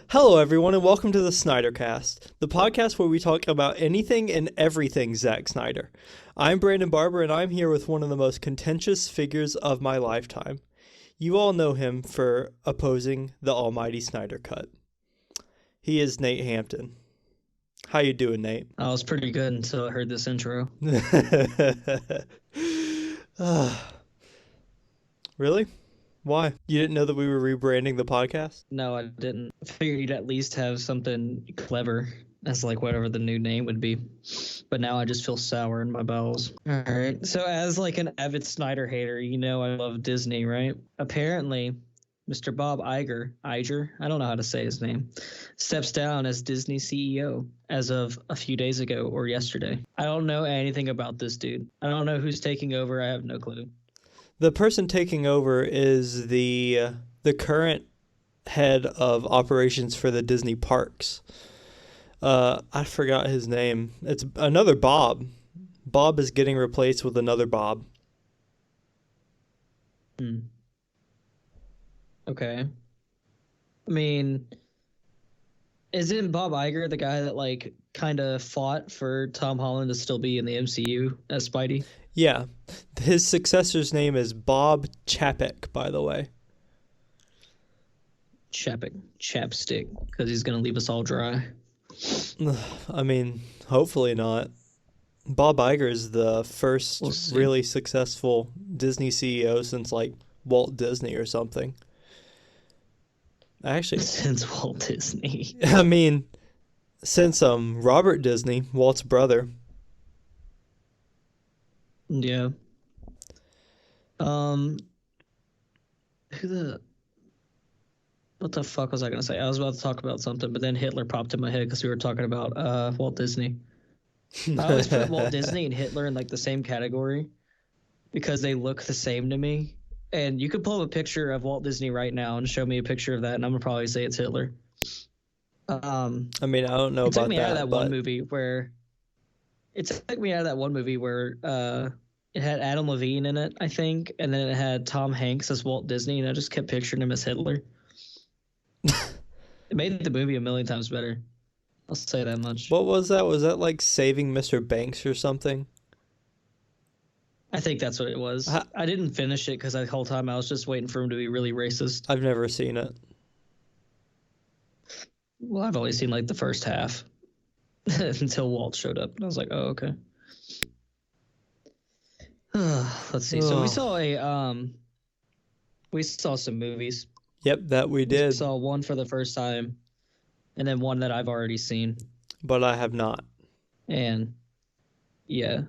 Hello, everyone, and welcome to the Snydercast, the podcast where we talk about anything and everything Zack Snyder. I'm Brandon Barber, and I'm here with one of the most contentious figures of my lifetime. You all know him for opposing the almighty Snyder Cut. He is Nate Hampton. How you doing, Nate? I was pretty good until I heard this intro. Really? Why? You didn't know that we were rebranding the podcast? No, I didn't. I figured you'd at least have something clever as like whatever the new name would be. But now I just feel sour in my bowels. All right. So as like an avid Snyder hater, you know I love Disney, right? Apparently, Mr. Bob Iger, I don't know how to say his name, steps down as Disney CEO as of a few days ago or yesterday. I don't know anything about this dude. I don't know who's taking over. I have no clue. The person taking over is the current head of operations for the Disney parks. I forgot his name. It's another Bob. Bob is getting replaced with another Bob. Okay. I mean, isn't Bob Iger the guy that like kind of fought for Tom Holland to still be in the MCU as Spidey? Yeah. His successor's name is Bob Chapek, by the way. Chapstick, because he's going to leave us all dry. I mean, hopefully not. Bob Iger is the first really successful Disney CEO since like Walt Disney or something. Actually, since Walt Disney. I mean, since Robert Disney, Walt's brother. Yeah. What the fuck was I gonna say? I was about to talk about something, but then Hitler popped in my head because we were talking about Walt Disney. I always put Walt Disney and Hitler in like the same category because they look the same to me. And you could pull up a picture of Walt Disney right now and show me a picture of that, and I'm gonna probably say it's Hitler. I mean, I don't know about that. It took me out of that one movie where it had Adam Levine in it, I think, and then it had Tom Hanks as Walt Disney, and I just kept picturing him as Hitler. It made the movie a million times better. I'll say that much. What was that? Was that like Saving Mr. Banks or something? I think that's what it was. I didn't finish it because the whole time I was just waiting for him to be really racist. I've never seen it. Well, I've only seen like the first half until Walt showed up, and I was like, "Oh, okay." Let's see. So we saw some movies. Yep, that we did. We saw one for the first time, and then one that I've already seen. But I have not. And yeah.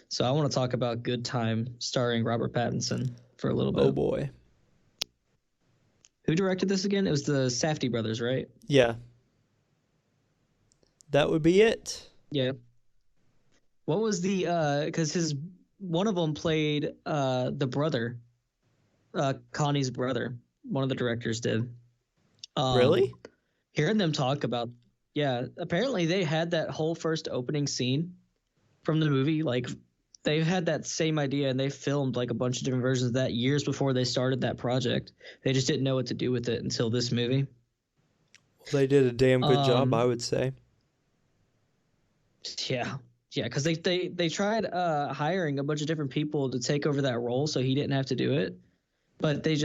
So I want to talk about Good Time, starring Robert Pattinson, for a little bit. Oh, boy. Who directed this again? It was the Safdie brothers, right? Yeah. That would be it. Yeah. What was the, because one of them played the brother, Connie's brother. One of the directors did. Really? Hearing them talk about, yeah, apparently they had that whole first opening scene from the movie, like, they've had that same idea, and they filmed like a bunch of different versions of that years before they started that project. They just didn't know what to do with it until this movie. Well, they did a damn good job, I would say. Yeah, because they tried hiring a bunch of different people to take over that role so he didn't have to do it, but they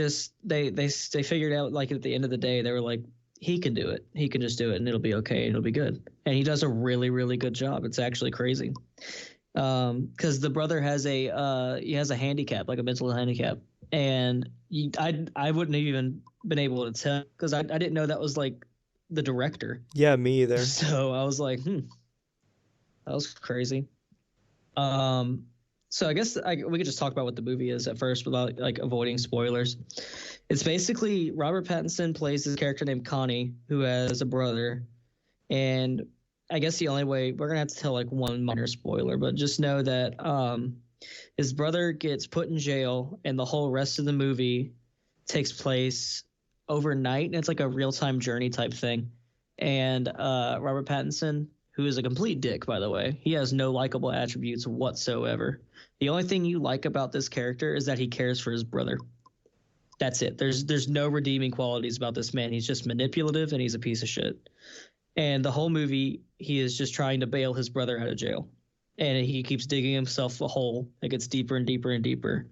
figured out, like, at the end of the day, they were like, he can do it. He can just do it, and it'll be okay, and it'll be good. And he does a really, really good job. It's actually crazy. Because the brother has he has a handicap, like a mental handicap, and I wouldn't have even been able to tell because I didn't know that was like the director. Yeah, me either. So I was like, that was crazy. So I guess we could just talk about what the movie is at first without like avoiding spoilers. It's basically Robert Pattinson plays this character named Connie who has a brother, and I guess the only way we're gonna have to tell like one minor spoiler, but just know that his brother gets put in jail, and the whole rest of the movie takes place overnight, and it's like a real-time journey type thing. And Robert Pattinson, who is a complete dick, by the way. He has no likable attributes whatsoever. The only thing you like about this character is that he cares for his brother. That's it. There's no redeeming qualities about this man. He's just manipulative and he's a piece of shit. And the whole movie, he is just trying to bail his brother out of jail. And he keeps digging himself a hole that gets deeper and deeper and deeper.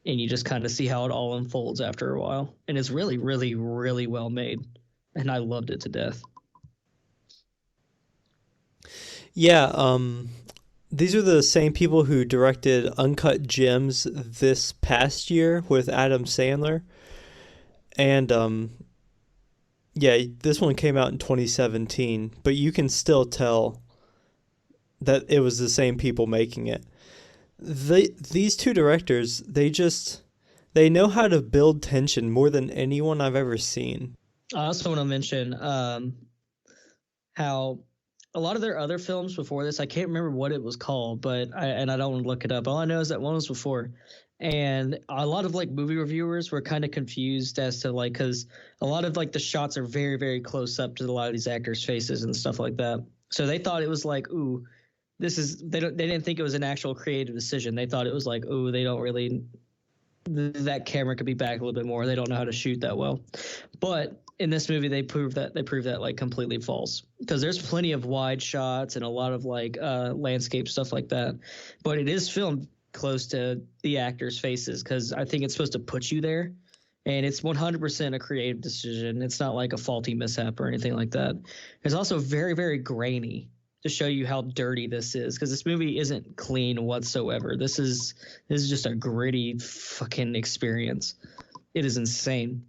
And you just kind of see how it all unfolds after a while. And it's really, really, really well made. And I loved it to death. Yeah, these are the same people who directed Uncut Gems this past year with Adam Sandler. And yeah, this one came out in 2017, but you can still tell that it was the same people making it. These two directors, they know how to build tension more than anyone I've ever seen. I also want to mention how a lot of their other films before this, I can't remember what it was called, but I don't want to look it up. All I know is that one was before. And a lot of like movie reviewers were kind of confused as to like, because a lot of like the shots are very, very close up to a lot of these actors' faces and stuff like that. So they thought it was like, ooh, they didn't think it was an actual creative decision. They thought it was like, ooh, they don't really, that camera could be back a little bit more. They don't know how to shoot that well. But in this movie, they prove that like completely false, because there's plenty of wide shots and a lot of like landscape stuff like that. But it is filmed close to the actors' faces because I think it's supposed to put you there. And it's 100% a creative decision. It's not like a faulty mishap or anything like that. It's also very, very grainy to show you how dirty this is, because this movie isn't clean whatsoever. This is just a gritty fucking experience. It is insane.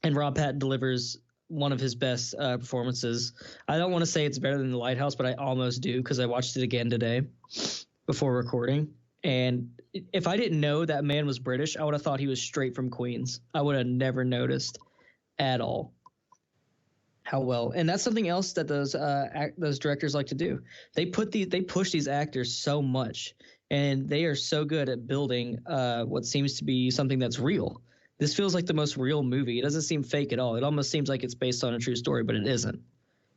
And Rob Patton delivers one of his best performances. I don't want to say it's better than The Lighthouse, but I almost do, because I watched it again today before recording. And if I didn't know that man was British, I would have thought he was straight from Queens. I would have never noticed at all how well. And that's something else that those directors like to do. They push these actors so much, and they are so good at building what seems to be something that's real. This feels like the most real movie. It doesn't seem fake at all. It almost seems like it's based on a true story, but it isn't.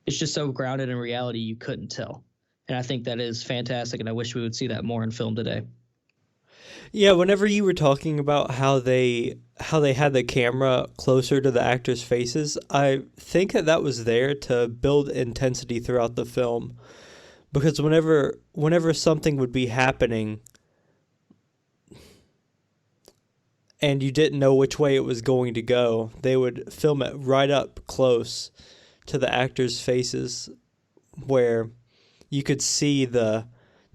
It's just so grounded in reality you couldn't tell. And I think that is fantastic, and I wish we would see that more in film today. Yeah, whenever you were talking about how they had the camera closer to the actors' faces, I think that was there to build intensity throughout the film. Because whenever something would be happening and you didn't know which way it was going to go, they would film it right up close to the actors' faces, where you could see the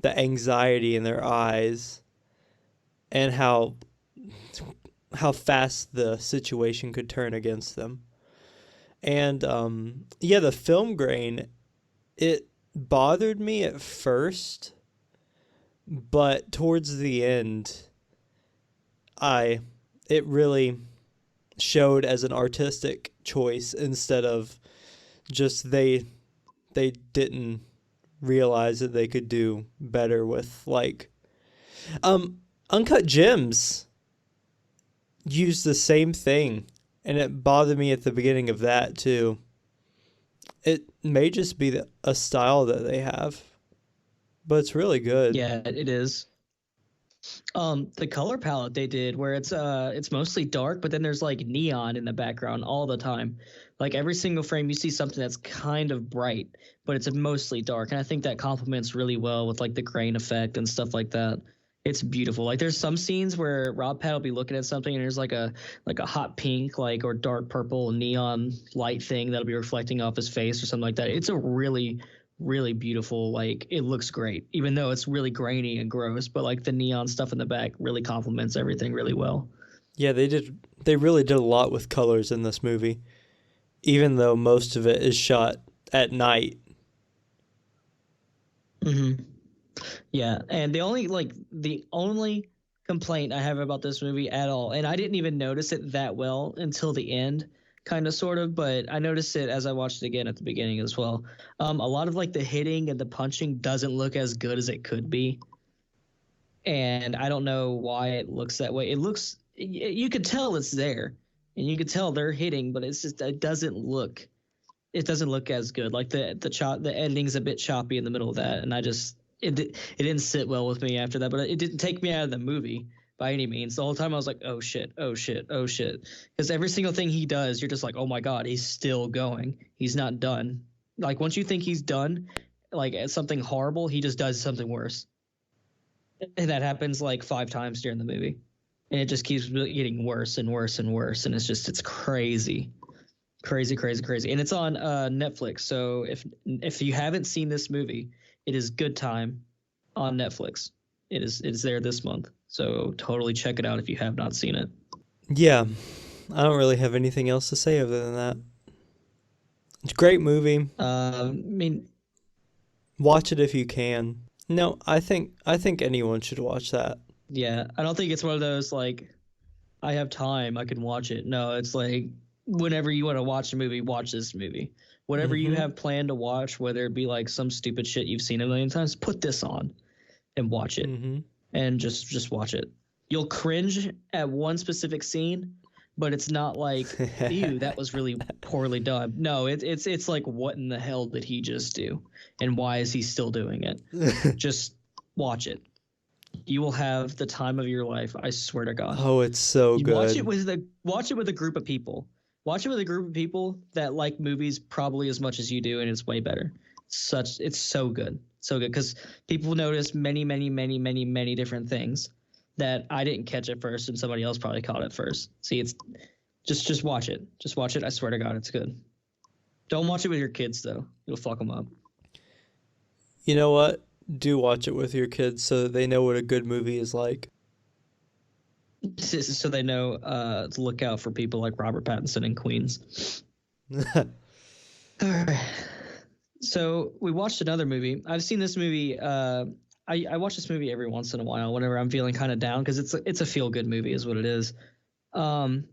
anxiety in their eyes and how fast the situation could turn against them. And yeah, the film grain, it bothered me at first, but towards the end, it really showed as an artistic choice instead of just they didn't realize that they could do better with like Uncut Gems used the same thing, and it bothered me at the beginning of that too. It may just be a style that they have, but it's really good. Yeah, it is. The color palette they did, where it's mostly dark, but then there's like neon in the background all the time. Like every single frame, you see something that's kind of bright, but it's mostly dark, and I think that complements really well with like the grain effect and stuff like that. It's beautiful. Like there's some scenes where Rob Pat will be looking at something and there's like a hot pink, like, or dark purple neon light thing that'll be reflecting off his face or something like that. It's a really, really beautiful, like, it looks great, even though it's really grainy and gross, but like the neon stuff in the back really complements everything really well. Yeah, they really did a lot with colors in this movie, even though most of it is shot at night. Mm-hmm. Yeah, and the only complaint I have about this movie at all, and I didn't even notice it that well until the end, kind of, sort of, but I noticed it as I watched it again at the beginning as well. A lot of like the hitting and the punching doesn't look as good as it could be, and I don't know why it looks that way. It looks, you could tell it's there, and you could tell they're hitting, but it's just, it doesn't look it doesn't look as good. Like the editing's a bit choppy in the middle of that, and it didn't sit well with me after that. But it didn't take me out of the movie by any means. The whole time I was like, oh shit, oh shit, oh shit, because every single thing he does, you're just like, oh my god, he's still going. He's not done. Like once you think he's done, like at something horrible, he just does something worse, and that happens like 5 times during the movie, and it just keeps getting worse and worse and worse, and it's crazy. Crazy, and it's on Netflix. So if you haven't seen this movie, it is good time on Netflix. It's there this month, so totally check it out if you have not seen it. Yeah, I don't really have anything else to say other than that. It's a great movie. I mean, watch it if you can. No, I think anyone should watch that. Yeah, I don't think it's one of those like, I have time, I can watch it. No, it's like, whenever you want to watch a movie, watch this movie. Whatever you have planned to watch, whether it be like some stupid shit you've seen a million times, put this on and watch it, and just watch it. You'll cringe at one specific scene, but it's not like, ew, that was really poorly done. No, it's like, what in the hell did he just do, and why is he still doing it? Just watch it. You will have the time of your life. I swear to God. Oh, it's so good. Watch it with a group of people. Watch it with a group of people that like movies probably as much as you do, and it's way better. It's so good. So good, because people notice many, many, many, many, many different things that I didn't catch at first, and somebody else probably caught it first. See, it's just watch it. Just watch it. I swear to God, it's good. Don't watch it with your kids, though. You'll fuck them up. You know what? Do watch it with your kids so that they know what a good movie is like. So they know to look out for people like Robert Pattinson in Queens. All right. So we watched another movie. I've seen this movie. I watch this movie every once in a while whenever I'm feeling kind of down, because it's a feel good movie is what it is. And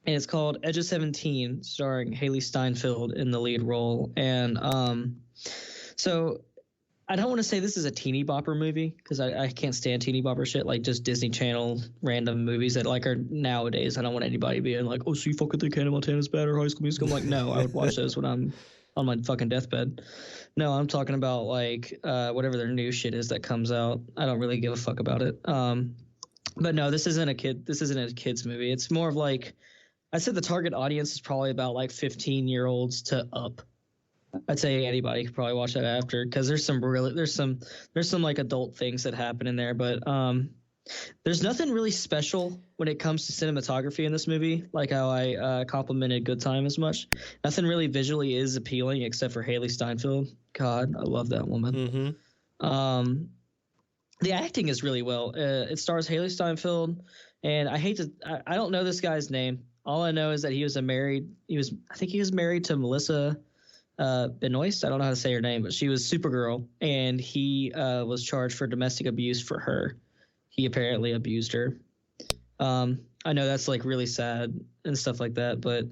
it's called Edge of 17, starring Haley Steinfeld in the lead role. And so I don't want to say this is a teeny bopper movie, because I can't stand teeny bopper shit, like just Disney Channel random movies that like are nowadays. I don't want anybody being like, oh, so you fucking think Hannah Montana's bad or High School Musical? I'm like, no, I would watch those when I'm on my fucking deathbed. No, I'm talking about like whatever their new shit is that comes out. I don't really give a fuck about it. But no, this isn't a kid's movie. It's more of like, I said the target audience is probably about like 15-year-olds to up. I'd say anybody could probably watch that after, because there's some like adult things that happen in there, but there's nothing really special when it comes to cinematography in this movie, like how I complimented Good Time as much. Nothing really visually is appealing except for Haley Steinfeld. God, I love that woman. The acting is really well. It stars Haley Steinfeld, and I don't know this guy's name. All I know is that he was married to Melissa Benoist. I don't know how to say her name, but she was Supergirl, and he was charged for domestic abuse for her. He apparently abused her. I know that's like really sad and stuff like that, but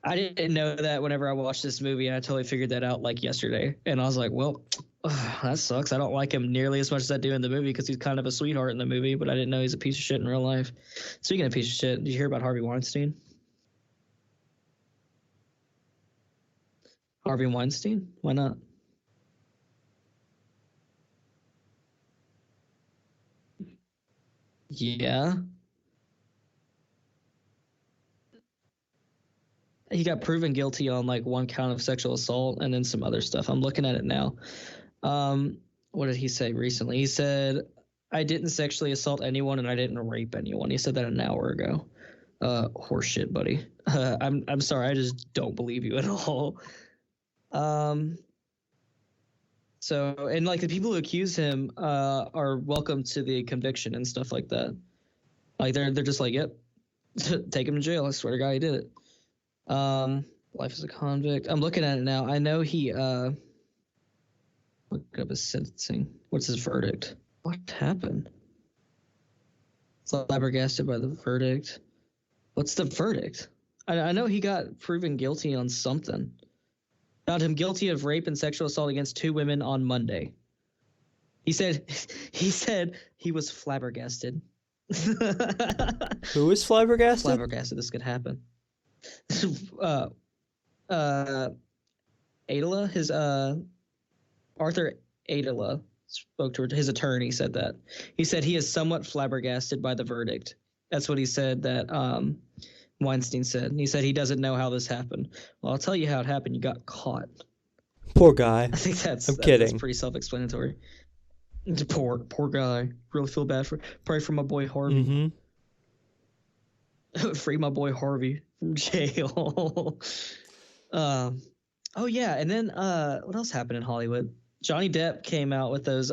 I didn't know that whenever I watched this movie, and I totally figured that out like yesterday. And I was like, well, that sucks. I don't like him nearly as much as I do in the movie, because he's kind of a sweetheart in the movie, but I didn't know he's a piece of shit in real life. Speaking of piece of shit, did you hear about Harvey Weinstein? Harvey Weinstein? Why not? Yeah. He got proven guilty on like one count of sexual assault and then some other stuff. I'm looking at it now. What did he say recently? He said, I didn't sexually assault anyone and I didn't rape anyone. He said that an hour ago. Horseshit, buddy. I'm sorry. I just don't believe you at all. So, and like the people who accuse him are welcome to the conviction and stuff like that. Like they're just like, yep, take him to jail. I swear to God, he did it. Life as a convict. I'm looking at it now. I know he look up his sentencing. What's his verdict? What happened? Flabbergasted by the verdict. What's the verdict? I know he got proven guilty on something. Found him guilty of rape and sexual assault against 2 women on Monday. He said he was flabbergasted. Who was flabbergasted? Flabbergasted this could happen. Adela, his Arthur Adela spoke to his attorney, said that. He said he is somewhat flabbergasted by the verdict. That's what he said that Weinstein said. He said he doesn't know how this happened. Well, I'll tell you how it happened. You got caught. Poor guy. I think that's kidding. That's pretty self-explanatory. Poor guy. Really feel bad pray for my boy Harvey. Free my boy Harvey from jail. Oh yeah, and then what else happened in Hollywood? Johnny Depp came out with those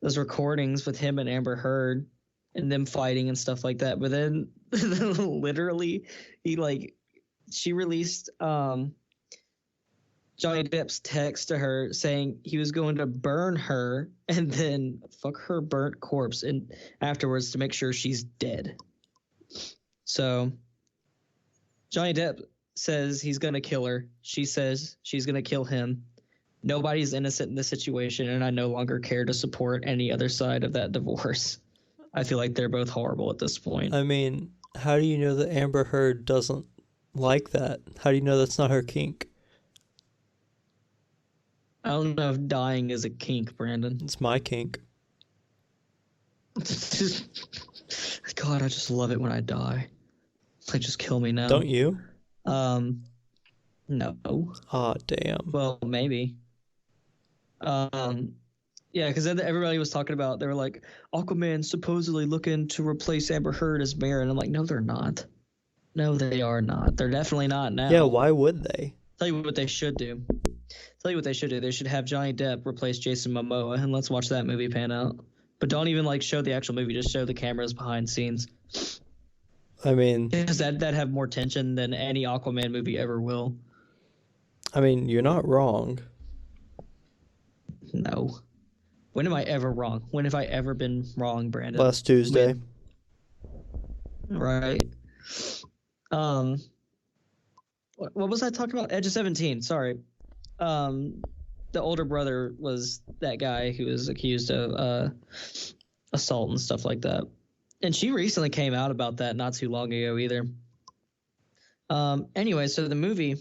recordings with him and Amber Heard and them fighting and stuff like that. But then literally she released Johnny Depp's text to her saying he was going to burn her and then fuck her burnt corpse and afterwards to make sure she's dead. So Johnny Depp says he's going to kill her. She says she's going to kill him. Nobody's innocent in this situation, and I no longer care to support any other side of that divorce. I feel like they're both horrible at this point. I mean, how do you know that Amber Heard doesn't like that? How do you know that's not her kink? I don't know if dying is a kink, Brandon. It's my kink. God, I just love it when I die. Like, just kill me now. Don't you? No. Ah, damn. Well, maybe. Yeah, because then everybody was talking about, they were like, Aquaman supposedly looking to replace Amber Heard as Mera. And I'm like, no, they're not. No, they are not. They're definitely not now. Yeah, why would they? Tell you what they should do. They should have Johnny Depp replace Jason Momoa, and let's watch that movie pan out. But don't even show the actual movie. Just show the cameras behind scenes. I mean, because that'd have more tension than any Aquaman movie ever will. I mean, you're not wrong. No. When am I ever wrong? When have I ever been wrong, Brandon? Last Tuesday. Right. What was I talking about? Edge of 17. Sorry. The older brother was that guy who was accused of assault and stuff like that. And she recently came out about that not too long ago either. Anyway, so the movie,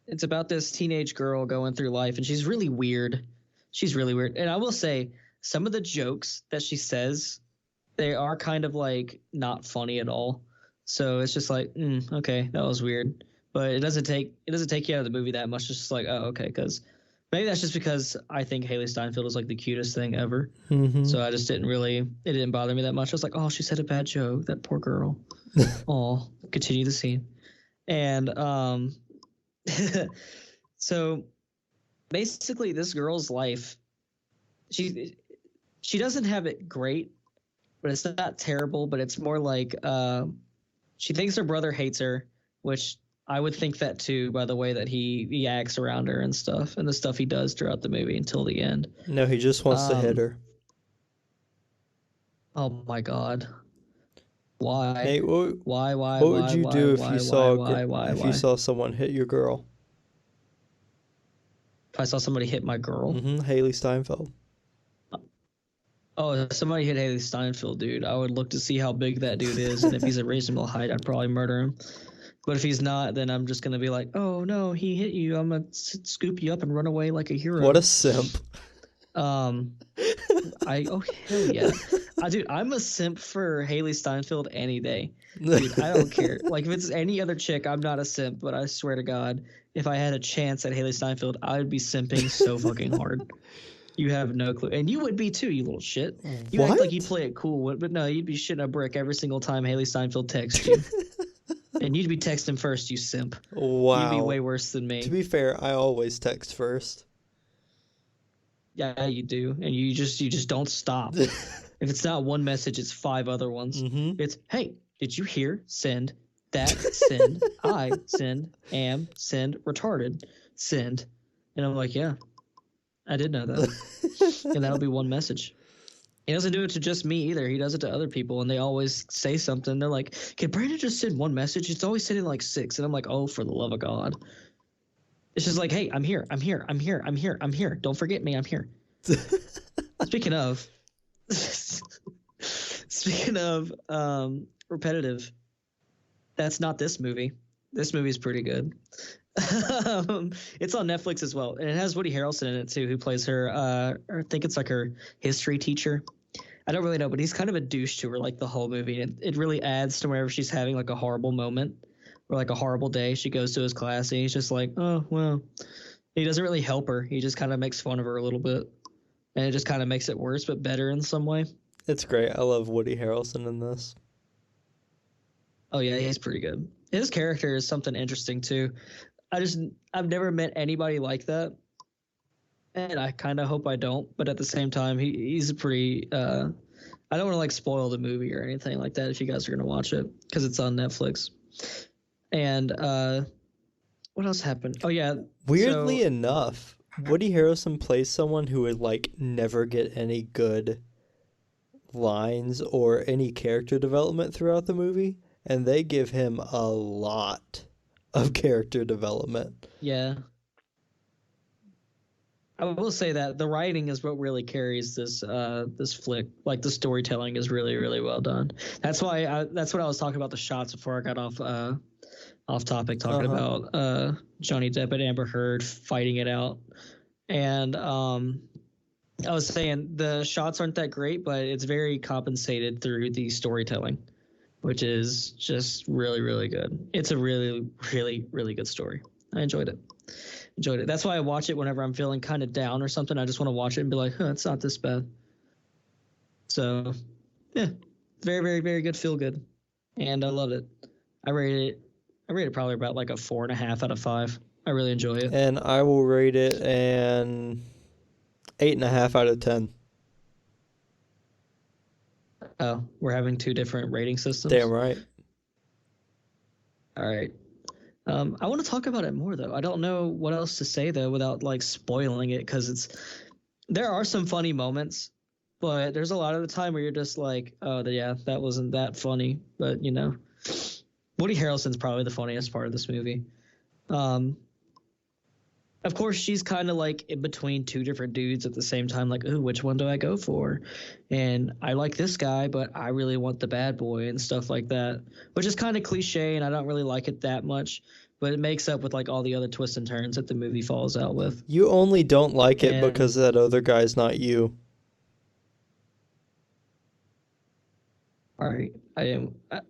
it's about this teenage girl going through life, and she's really weird. And I will say, some of the jokes that she says, they are kind of not funny at all. So it's just okay, that was weird. But it doesn't take you out of the movie that much. It's just oh, okay, because maybe that's just because I think Haley Steinfeld is the cutest thing ever. Mm-hmm. So I just it didn't bother me that much. I was like, oh, she said a bad joke. That poor girl. Oh, continue the scene. And so basically this girl's life, she doesn't have it great, but it's not terrible, but it's more she thinks her brother hates her, which I would think that too, by the way that he acts around her and stuff, and the stuff he does throughout the movie until the end. No, he just wants to hit her. Oh my God! Why? Nate, why? What would you do if you saw someone hit your girl? If I saw somebody hit my girl? Mm-hmm. Haley Steinfeld. Oh, if somebody hit Haley Steinfeld, dude, I would look to see how big that dude is, and if he's a reasonable height, I'd probably murder him. But if he's not, then I'm just gonna be like, oh no, he hit you. I'm gonna scoop you up and run away like a hero. What a simp. Oh hell yeah, dude, I'm a simp for Haley Steinfeld any day. Dude, I don't care. If it's any other chick, I'm not a simp. But I swear to God, if I had a chance at Haley Steinfeld, I would be simping so fucking hard. You have no clue, and you would be too, you little shit. You act like you play it cool, but no, you'd be shitting a brick every single time Haley Steinfeld texts you. And you'd be texting first, you simp. Wow. You'd be way worse than me. To be fair, I always text first. Yeah, you do. And you just don't stop. If it's not one message, it's 5 other ones. Mm-hmm. It's, hey, did you hear? Send. That, send. I, send. Am, send. Retarded. Send. And I'm like, yeah, I did know that. And that'll be one message. He doesn't do it to just me either. He does it to other people, and they always say something. They're like, can Brandon just send one message? It's always sending 6. And I'm like, oh, for the love of God. It's just hey, I'm here. Don't forget me. I'm here. Speaking of repetitive, that's not this movie. This movie is pretty good. It's on Netflix as well, and it has Woody Harrelson in it too, who plays her. I think it's like her history teacher. I don't really know, but he's kind of a douche to her like the whole movie. It really adds to whenever she's having like a horrible moment or like a horrible day. She goes to his class and he's just like, oh well. He doesn't really help her. He just kind of makes fun of her a little bit, and it just kind of makes it worse, but better in some way. It's great. I love Woody Harrelson in this. Oh yeah, he's pretty good. His character is something interesting too. I've never met anybody like that, and I kind of hope I don't. But at the same time, he's a pretty. I don't want to like spoil the movie or anything like that if you guys are gonna watch it because it's on Netflix. And what else happened? Oh yeah, Weirdly enough, Woody Harrelson plays someone who would like never get any good lines or any character development throughout the movie, and they give him a lot of character development. Yeah. I will say that the writing is what really carries this flick. Like the storytelling is really, really well done. That's why that's what I was talking about the shots before I got off topic talking about Johnny Depp and Amber Heard fighting it out. And I was saying the shots aren't that great, but it's very compensated through the storytelling, which is just really, really good. It's a really, really, really good story. I enjoyed it. That's why I watch it whenever I'm feeling kind of down or something. I just want to watch it and be like, it's not this bad. So, yeah, very, very, very good, feel good. And I loved it. I rated it probably about like a 4.5 out of 5. I really enjoy it. And I will rate it an 8.5 out of 10. Oh, we're having 2 different rating systems? Damn right. All right. I want to talk about it more though. I don't know what else to say though without like spoiling it because there are some funny moments, but there's a lot of the time where you're just like, oh yeah, that wasn't that funny. But you know, Woody Harrelson's probably the funniest part of this movie. Of course, she's kind of like in between 2 different dudes at the same time, like, ooh, which one do I go for? And I like this guy, but I really want the bad boy and stuff like that, which is kind of cliche, and I don't really like it that much, but it makes up with like all the other twists and turns that the movie falls out with. You only don't like it because that other guy's not you. All right,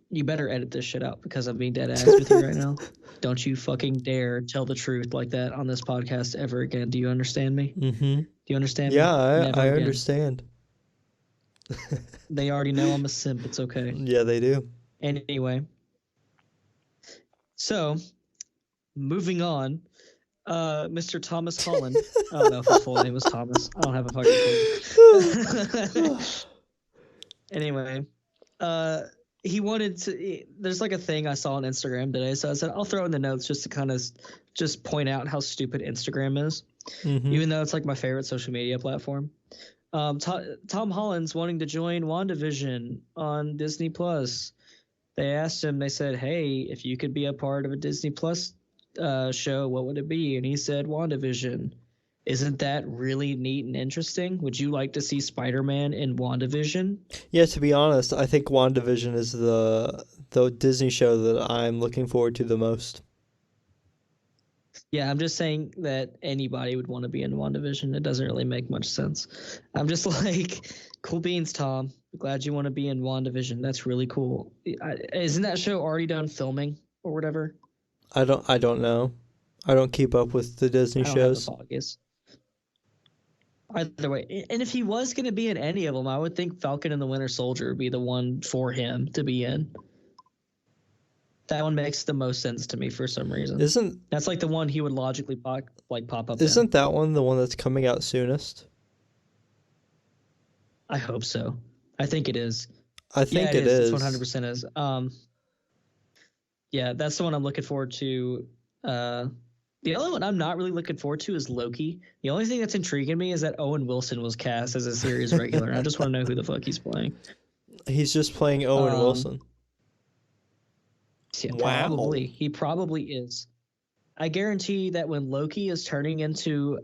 you better edit this shit out because I'm being dead ass with you right now. Don't you fucking dare tell the truth like that on this podcast ever again. Do you understand me? Mm-hmm. Do you understand me? Yeah, I understand. They already know I'm a simp. It's okay. Yeah, they do. Anyway, so moving on, Mr. Thomas Holland. I don't know if his full name was Thomas. I don't have a fucking clue. Anyway. He wanted to. There's like a thing I saw on Instagram today, so I said I'll throw in the notes just to kind of just point out how stupid Instagram is, even though it's like my favorite social media platform. Tom Holland's wanting to join WandaVision on Disney Plus. They asked him. They said, "Hey, if you could be a part of a Disney Plus show, what would it be?" And he said, "WandaVision." Isn't that really neat and interesting? Would you like to see Spider-Man in WandaVision? Yeah, to be honest, I think WandaVision is the Disney show that I'm looking forward to the most. Yeah, I'm just saying that anybody would want to be in WandaVision. It doesn't really make much sense. I'm just like, cool beans, Tom. Glad you want to be in WandaVision. That's really cool. Isn't that show already done filming or whatever? I don't know. I don't keep up with the Disney shows. Either way, and if he was going to be in any of them, I would think Falcon and the Winter Soldier would be the one for him to be in. That one makes the most sense to me for some reason. That's like the one he would logically pop up. Isn't that one the one that's coming out soonest? I hope so. I think it is. I think it is. It's 100% is. Yeah, that's the one I'm looking forward to. The only one I'm not really looking forward to is Loki. The only thing that's intriguing me is that Owen Wilson was cast as a series regular, and I just want to know who the fuck he's playing. He's just playing Owen Wilson. Yeah, wow. Probably. He probably is. I guarantee that when Loki is turning into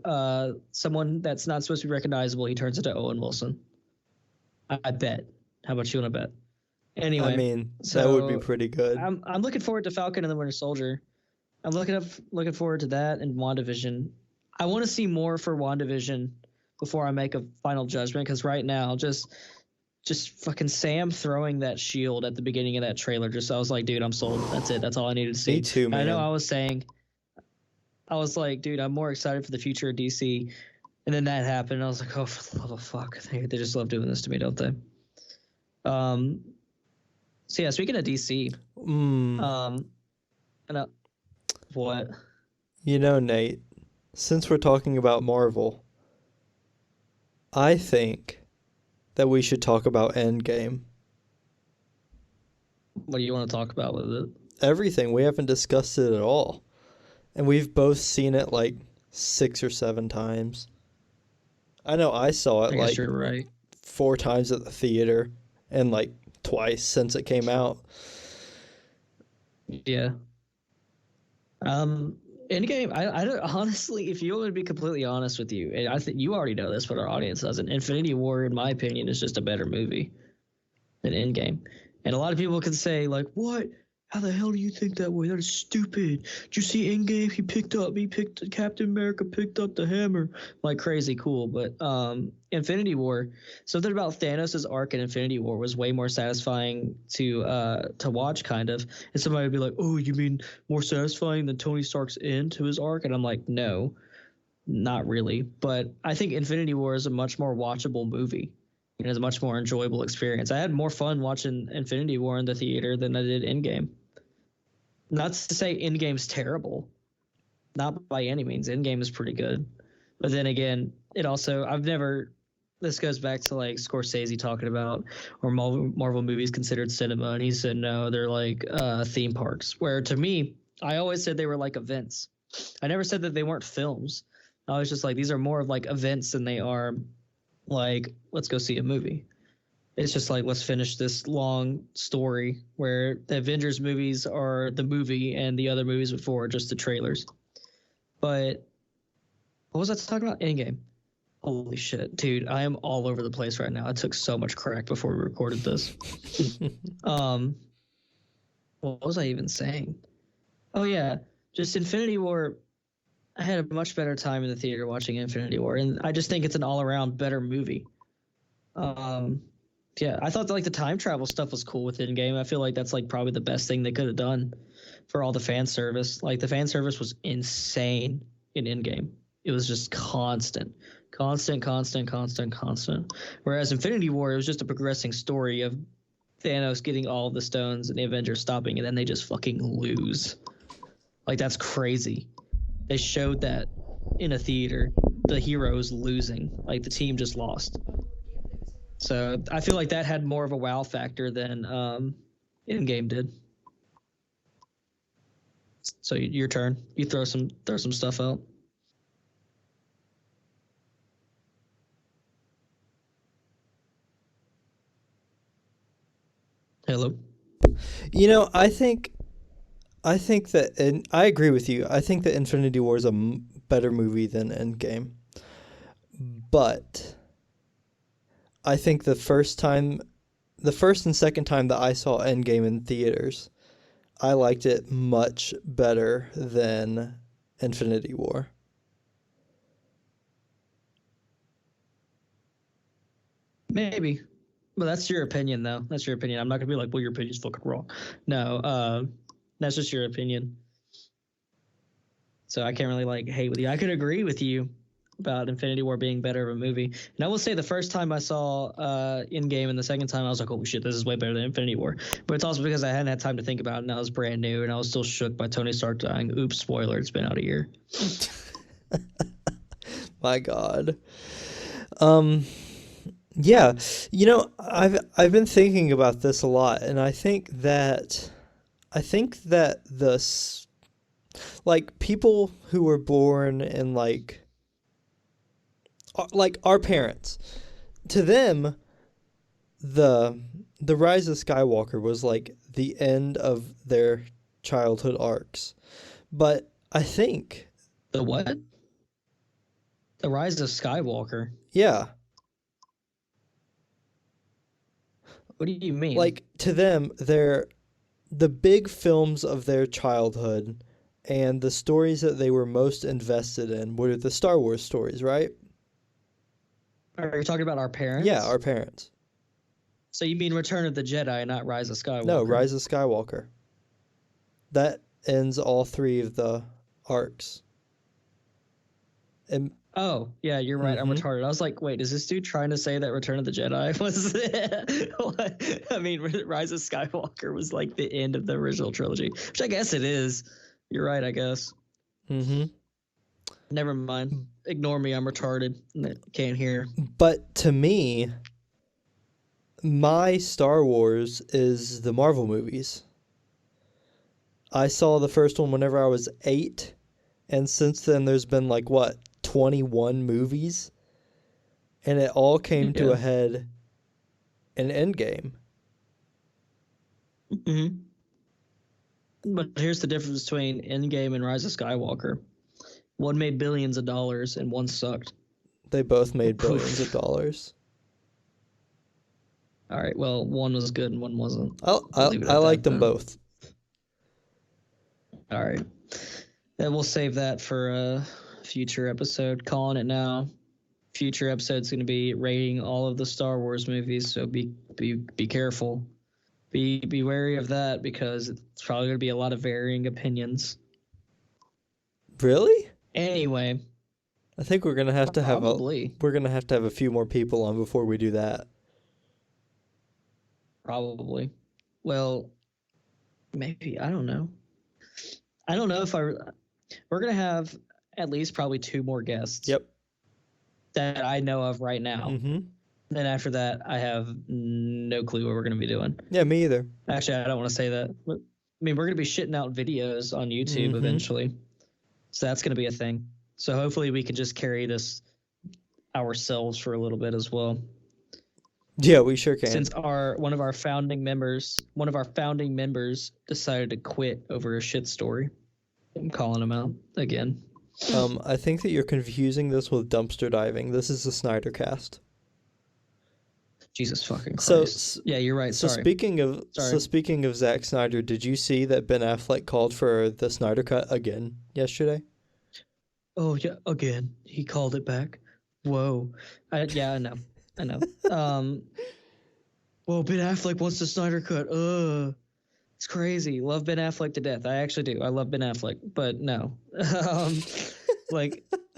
someone that's not supposed to be recognizable, he turns into Owen Wilson. I bet. How about you want to bet? Anyway. I mean, that would be pretty good. I'm looking forward to Falcon and the Winter Soldier. I'm looking forward to that and WandaVision. I want to see more for WandaVision before I make a final judgment, because right now, just fucking Sam throwing that shield at the beginning of that trailer, I was like, dude, I'm sold. That's it. That's all I needed to see. Me too, man. I know I was like, dude, I'm more excited for the future of DC. And then that happened. And I was like, oh, for the love of fuck. They just love doing this to me, don't they? So yeah, speaking of DC, and what? You know, Nate, since we're talking about Marvel, I think that we should talk about Endgame. What do you want to talk about with it? Everything. We haven't discussed it at all. And we've both seen it like 6 or 7 times. I know I saw it I guess like you're right. 4 times at the theater and like twice since it came out. Yeah. Endgame, I don't, honestly, if you want to be completely honest with you, and I think you already know this, but our audience doesn't. Infinity War, in my opinion, is just a better movie than Endgame. And a lot of people can say, like, what? How the hell do you think that way? That is stupid. Did you see Endgame? Captain America picked up the hammer. Like, crazy cool. But Infinity War, something about Thanos' arc in Infinity War was way more satisfying to watch, kind of. And somebody would be like, oh, you mean more satisfying than Tony Stark's end to his arc? And I'm like, no, not really. But I think Infinity War is a much more watchable movie. It is a much more enjoyable experience. I had more fun watching Infinity War in the theater than I did Endgame. Not to say Endgame's terrible. Not by any means. Endgame is pretty good. But then again, this goes back to like Scorsese talking about, or Marvel movies considered cinema, and he said no, they're like theme parks. Where to me, I always said they were like events. I never said that they weren't films. I was just like, these are more of like events than they are like, let's go see a movie. It's just like, let's finish this long story, where the Avengers movies are the movie and the other movies before are just the trailers. But what was I talking about? Endgame. Holy shit, dude, I am all over the place right now. I took so much crack before we recorded this. What was I even saying? Oh yeah, just Infinity War. I had a much better time in the theater watching Infinity War, and I just think it's an all-around better movie. Yeah, I thought that, like, the time travel stuff was cool with Endgame. I feel like that's like probably the best thing they could have done for all the fan service. Like, the fan service was insane in Endgame. It was just constant. Whereas Infinity War, it was just a progressing story of Thanos getting all the stones and the Avengers stopping, and then they just fucking lose. Like, that's crazy. They showed that in a theater, the heroes losing. Like, the team just lost. So I feel like that had more of a wow factor than Endgame did. So your turn. You throw some stuff out. Hello. You know, I think that, and I agree with you. I think that Infinity War is a better movie than Endgame. But I think the first and second time that I saw Endgame in theaters, I liked it much better than Infinity War. Maybe. But that's your opinion, though. That's your opinion. I'm not going to be like, well, your opinion's fucking wrong. No, that's just your opinion. So I can't really, like, hate with you. I could agree with you about Infinity War being better of a movie. And I will say the first time I saw Endgame and the second time I was like, holy shit, this is way better than Infinity War. But it's also because I hadn't had time to think about it and I was brand new and I was still shook by Tony Stark dying. Oops, spoiler, it's been out a year. My God. Yeah, you know, I've been thinking about this a lot, and I think that like, people who were born in like our parents, to them, the Rise of Skywalker was like the end of their childhood arcs. But I think The what? The Rise of Skywalker. yeah, What do you mean? like, to them, the big films of their childhood and the stories that they were most invested in were the Star Wars stories, right? Are you talking about our parents? Yeah, our parents. So you mean Return of the Jedi, not Rise of Skywalker? No, Rise of Skywalker. That ends all 3 of the arcs. And Oh, yeah, you're right. I'm Mhm. retarded. I was like, wait, is this dude trying to say that Return of the Jedi was what? I mean, Rise of Skywalker was like the end of the original trilogy, which I guess it is. You're right, I guess. Mm-hmm. Never mind. Ignore me. I'm retarded. Can't hear. But to me, my Star Wars is the Marvel movies. I saw the first one whenever I was 8, and since then there's been 21 movies, and it all came to a head in Endgame. Mm-hmm. But here's the difference between Endgame and Rise of Skywalker. One made billions of dollars and one sucked. They both made billions of dollars. All right, well, one was good and one wasn't. I like them both. All right. Then we'll save that for a future episode. Calling it now. Future episode's going to be rating all of the Star Wars movies, so be careful. Be wary of that because it's probably going to be a lot of varying opinions. Really? Anyway, I think we're gonna have to have a few more people on before we do that. Probably. Well, maybe, I don't know. I don't know if we're going to have at least probably 2 more guests. Yep. That I know of right now. Mm-hmm. Then after that, I have no clue what we're going to be doing. Yeah, me either. Actually, I don't want to say that. I mean, we're going to be shitting out videos on YouTube eventually. So that's going to be a thing. So hopefully we can just carry this ourselves for a little bit as well. Yeah, we sure can. Since one of our founding members decided to quit over a shit story. I'm calling him out again. I think that you're confusing this with dumpster diving. This is the Snyder Cast. Jesus fucking Christ. Yeah, you're right. So speaking of Zack Snyder, did you see that Ben Affleck called for the Snyder Cut again yesterday? Oh yeah, again. He called it back. Whoa. Yeah, I know. Well, Ben Affleck wants the Snyder Cut. It's crazy. Love Ben Affleck to death. I actually do. I love Ben Affleck, but no.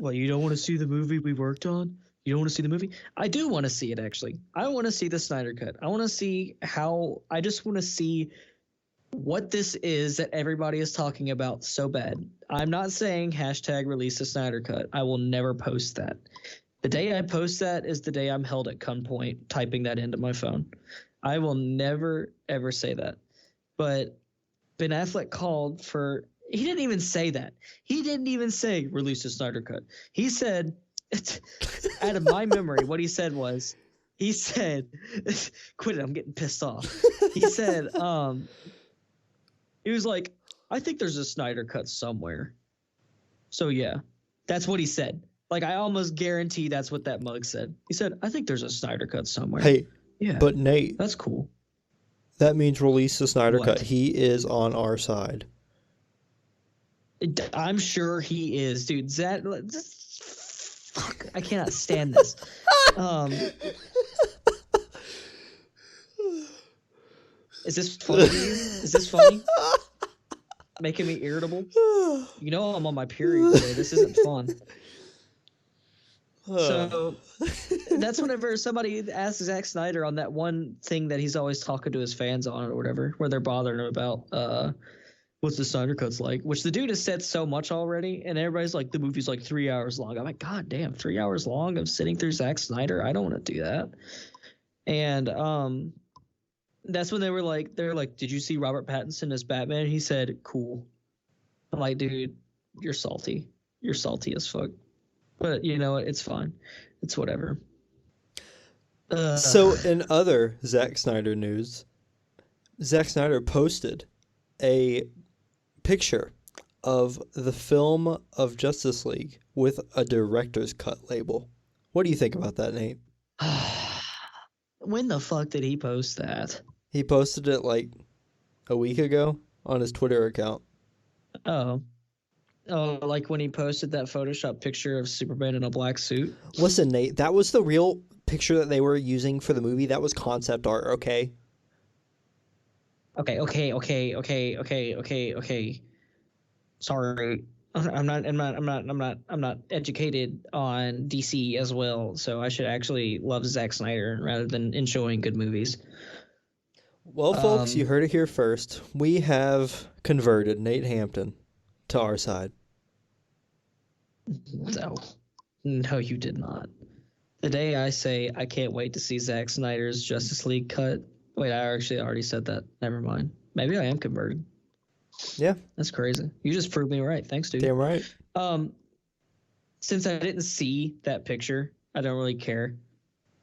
Well, you don't want to see the movie we worked on? You don't want to see the movie? I do want to see it, actually. I want to see the Snyder Cut. I just want to see what this is that everybody is talking about so bad. I'm not saying # release the Snyder Cut. I will never post that. The day I post that is the day I'm held at gunpoint typing that into my phone. I will never, ever say that. But Ben Affleck called for – he didn't even say that. He didn't even say release the Snyder Cut. He said – out of my memory, what he said was, he said, quit it, I'm getting pissed off. He said, he was like, I think there's a Snyder Cut somewhere. So yeah, that's what he said. Like, I almost guarantee that's what that mug said. He said, I think there's a Snyder Cut somewhere. Hey, yeah, but Nate, that's cool. That means release the Snyder Cut. He is on our side. I'm sure he is, dude. Fuck, I cannot stand this. Is this funny to you? Is this funny? Making me irritable? You know I'm on my period today. This isn't fun. So that's whenever somebody asks Zack Snyder on that one thing that he's always talking to his fans on or whatever, where they're bothering him about what's the Snyder Cut's like, which the dude has said so much already, and everybody's like, the movie's like 3 hours long. I'm like, God damn, 3 hours long of sitting through Zack Snyder? I don't want to do that. And that's when they're like, did you see Robert Pattinson as Batman? He said, cool. I'm like, dude, you're salty. You're salty as fuck. But you know what? It's fine. It's whatever. So in other Zack Snyder news, Zack Snyder posted a picture of the film of Justice League with a director's cut label. What do you think about that, Nate? When the fuck did he post that? He posted it like a week ago on his Twitter account. Oh. Oh, like when he posted that Photoshop picture of Superman in a black suit. Listen, Nate, that was the real picture that they were using for the movie. That was concept art, okay? Okay. Sorry, I'm not educated on DC as well, so I should actually love Zack Snyder rather than enjoying good movies. Well, folks, you heard it here first. We have converted Nate Hampton to our side. No, you did not. The day I say I can't wait to see Zack Snyder's Justice League cut. Wait, I actually already said that. Never mind. Maybe I am converted. Yeah. That's crazy. You just proved me right. Thanks, dude. Damn right. Since I didn't see that picture, I don't really care.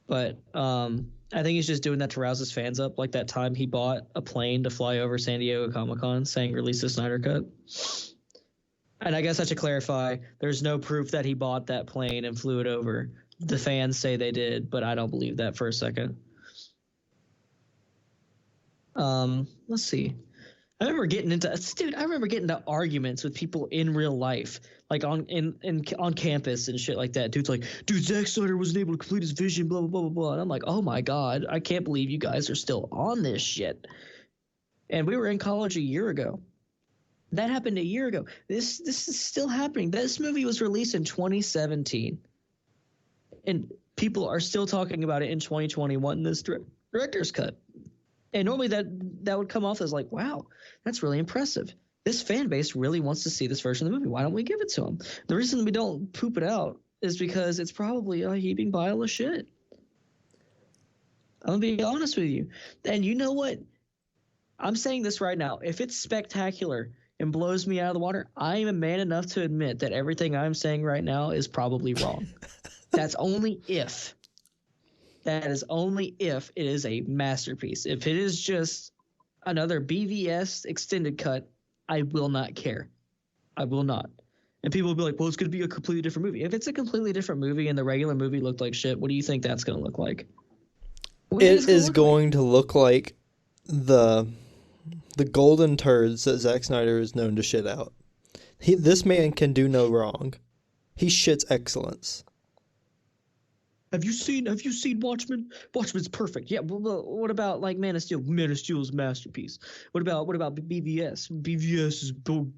But I think he's just doing that to rouse his fans up, like that time he bought a plane to fly over San Diego Comic-Con saying release the Snyder Cut. And I guess I should clarify, there's no proof that he bought that plane and flew it over. The fans say they did, but I don't believe that for a second. Let's see. I remember getting into arguments with people in real life, like on campus and shit like that. Dude's like, dude, Zack Snyder wasn't able to complete his vision, blah blah blah blah blah. And I'm like, oh my god, I can't believe you guys are still on this shit. And we were in college a year ago. That happened a year ago. This is still happening. This movie was released in 2017, and people are still talking about it in 2021 in this director's cut. And normally that would come off as like, wow, that's really impressive. This fan base really wants to see this version of the movie. Why don't we give it to them? The reason we don't poop it out is because it's probably a heaping pile of shit. I'm going to be honest with you. And you know what? I'm saying this right now. If it's spectacular and blows me out of the water, I am a man enough to admit that everything I'm saying right now is probably wrong. That's only if. That is only if it is a masterpiece. If it is just another BVS extended cut, I will not care. I will not. And people will be like, well, it's going to be a completely different movie. If it's a completely different movie and the regular movie looked like shit, what do you think that's going to look like? It is going to look like the golden turds that Zack Snyder is known to shit out. This man can do no wrong. He shits excellence. Have you seen Watchmen? Watchmen's perfect. Yeah, but what about like Man of Steel? Man of Steel's masterpiece. What about BVS? BVS is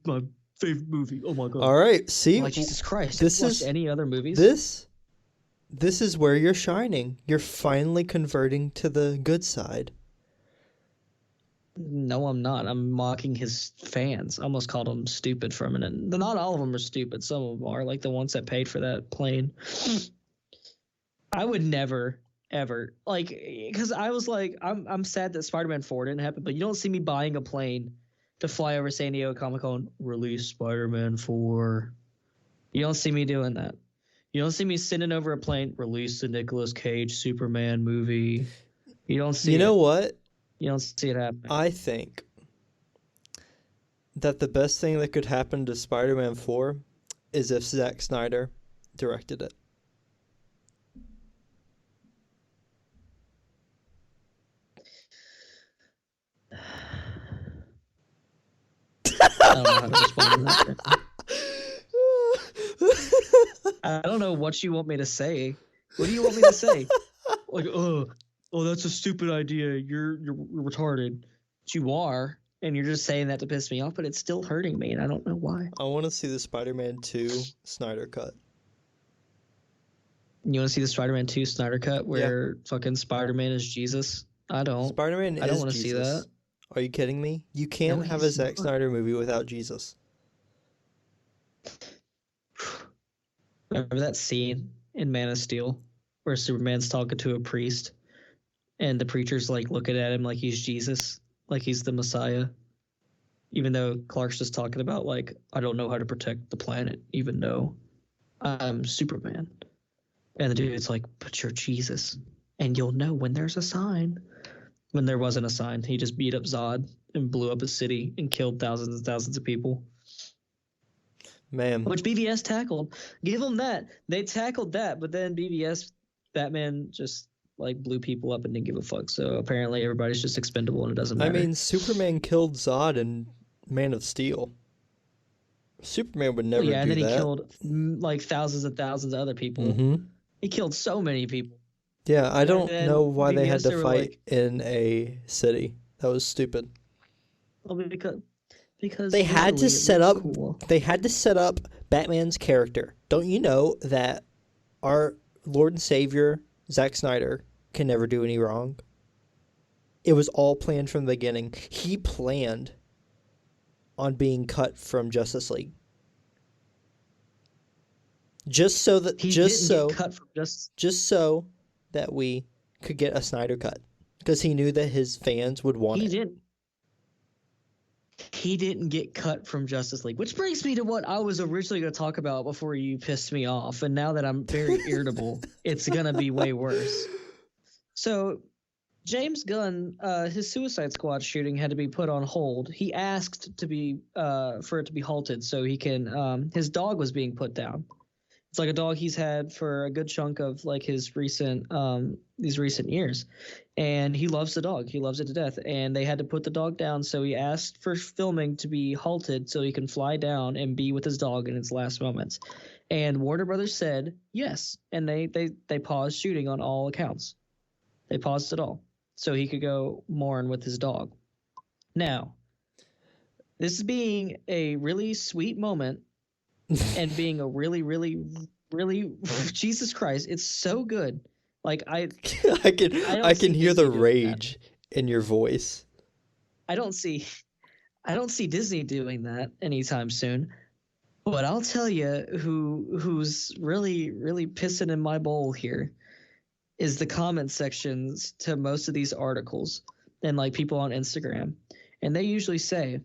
my favorite movie. Oh my god. All right, see, like Jesus Christ. This have you is watched any other movies. This is where you're shining. You're finally converting to the good side. No, I'm not. I'm mocking his fans. I almost called them stupid for a minute. Not all of them are stupid. Some of them are, like the ones that paid for that plane. I would never, ever, like, because I was like, I'm sad that Spider-Man 4 didn't happen, but you don't see me buying a plane to fly over San Diego Comic-Con, release Spider-Man 4. You don't see me doing that. You don't see me sending over a plane, release the Nicolas Cage Superman movie. You don't see it. You know what? You don't see it happening. I think that the best thing that could happen to Spider-Man 4 is if Zack Snyder directed it. I don't know how to respond to that. I don't know what you want me to say. What do you want me to say? Like, oh, that's a stupid idea. You're retarded. But you are, and you're just saying that to piss me off, but it's still hurting me, and I don't know why. I want to see the Spider-Man 2 Snyder cut. You want to see the Spider-Man 2 Snyder cut where fucking Spider-Man is Jesus? I don't. Spider-Man I don't is want to see Jesus. that. Are you kidding me? You can't have a Zack Snyder movie without Jesus. Remember that scene in Man of Steel where Superman's talking to a priest and the preacher's like looking at him like he's Jesus, like he's the Messiah, even though Clark's just talking about like, I don't know how to protect the planet, even though I'm Superman. And the dude's like, but you're Jesus, and you'll know when there's a sign. When there wasn't a sign, he just beat up Zod and blew up a city and killed thousands and thousands of people. Man. Which BVS tackled. Give them that. They tackled that, but then BVS, Batman just like blew people up and didn't give a fuck. So apparently everybody's just expendable and it doesn't matter. I mean, Superman killed Zod in Man of Steel. Superman would never yeah, and do then he that. killed like thousands and thousands of other people. Mm-hmm. He killed so many people. Yeah, I And don't then know why they had BBS, to they were fight like, in a city. That was stupid. well, because They had to visually it set looks up cool. they had to set up Batman's character. Don't you know that our Lord and Savior Zack Snyder can never do any wrong? It was all planned from the beginning. He planned on being cut from Justice League. Just so that He just didn't so get cut from just so that we could get a Snyder cut because he knew that his fans would want he it. didn't he didn't get cut from Justice League, which brings me to what I was originally going to talk about before you pissed me off, and now that I'm very irritable, it's going to be way worse. So James Gunn, his Suicide Squad shooting had to be put on hold. He asked to be for it to be halted so he can. His dog was being put down. It's like a dog he's had for a good chunk of like his these recent years, and he loves the dog. He loves it to death. And they had to put the dog down, so he asked for filming to be halted so he can fly down and be with his dog in its last moments. And Warner Brothers said yes, and they paused shooting on all accounts. They paused it all so he could go mourn with his dog. Now, this being a really sweet moment and being a really, really, really Jesus Christ, it's so good. Like I don't can see hear Disney the doing rage in your voice. I don't see Disney doing that anytime soon. But I'll tell you who's really, really pissing in my bowl here is the comment sections to most of these articles and like people on Instagram. And they usually say,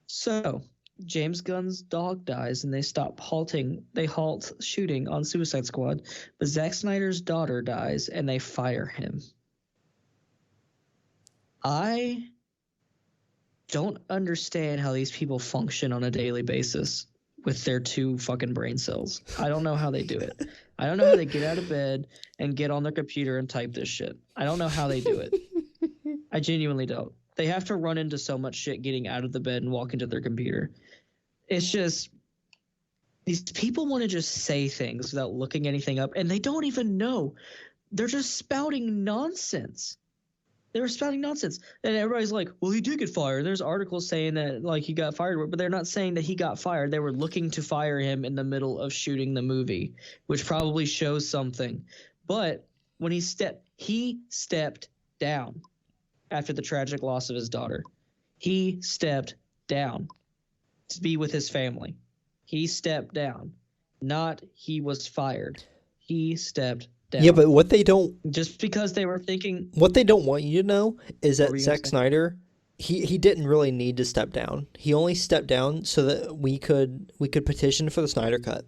so James Gunn's dog dies and they halt shooting on Suicide Squad, but Zack Snyder's daughter dies and they fire him. I don't understand how these people function on a daily basis with their 2 fucking brain cells. I don't know how they do it. I don't know how they get out of bed and get on their computer and type this shit. I don't know how they do it. I genuinely don't. They have to run into so much shit getting out of the bed and walk into their computer. It's just these people want to just say things without looking anything up, and they don't even know. They're just spouting nonsense. They were spouting nonsense. And everybody's like, well, he did get fired. There's articles saying that like he got fired, but they're not saying that he got fired. They were looking to fire him in the middle of shooting the movie, which probably shows something. But when he stepped down after the tragic loss of his daughter. He stepped down to be with his family. He stepped down. Not he was fired. He stepped down. Yeah, but what they don't Just because they were thinking what they don't want you to know is What that were you gonna Zack say? Snyder he didn't really need to step down. He only stepped down so that we could petition for the Snyder cut.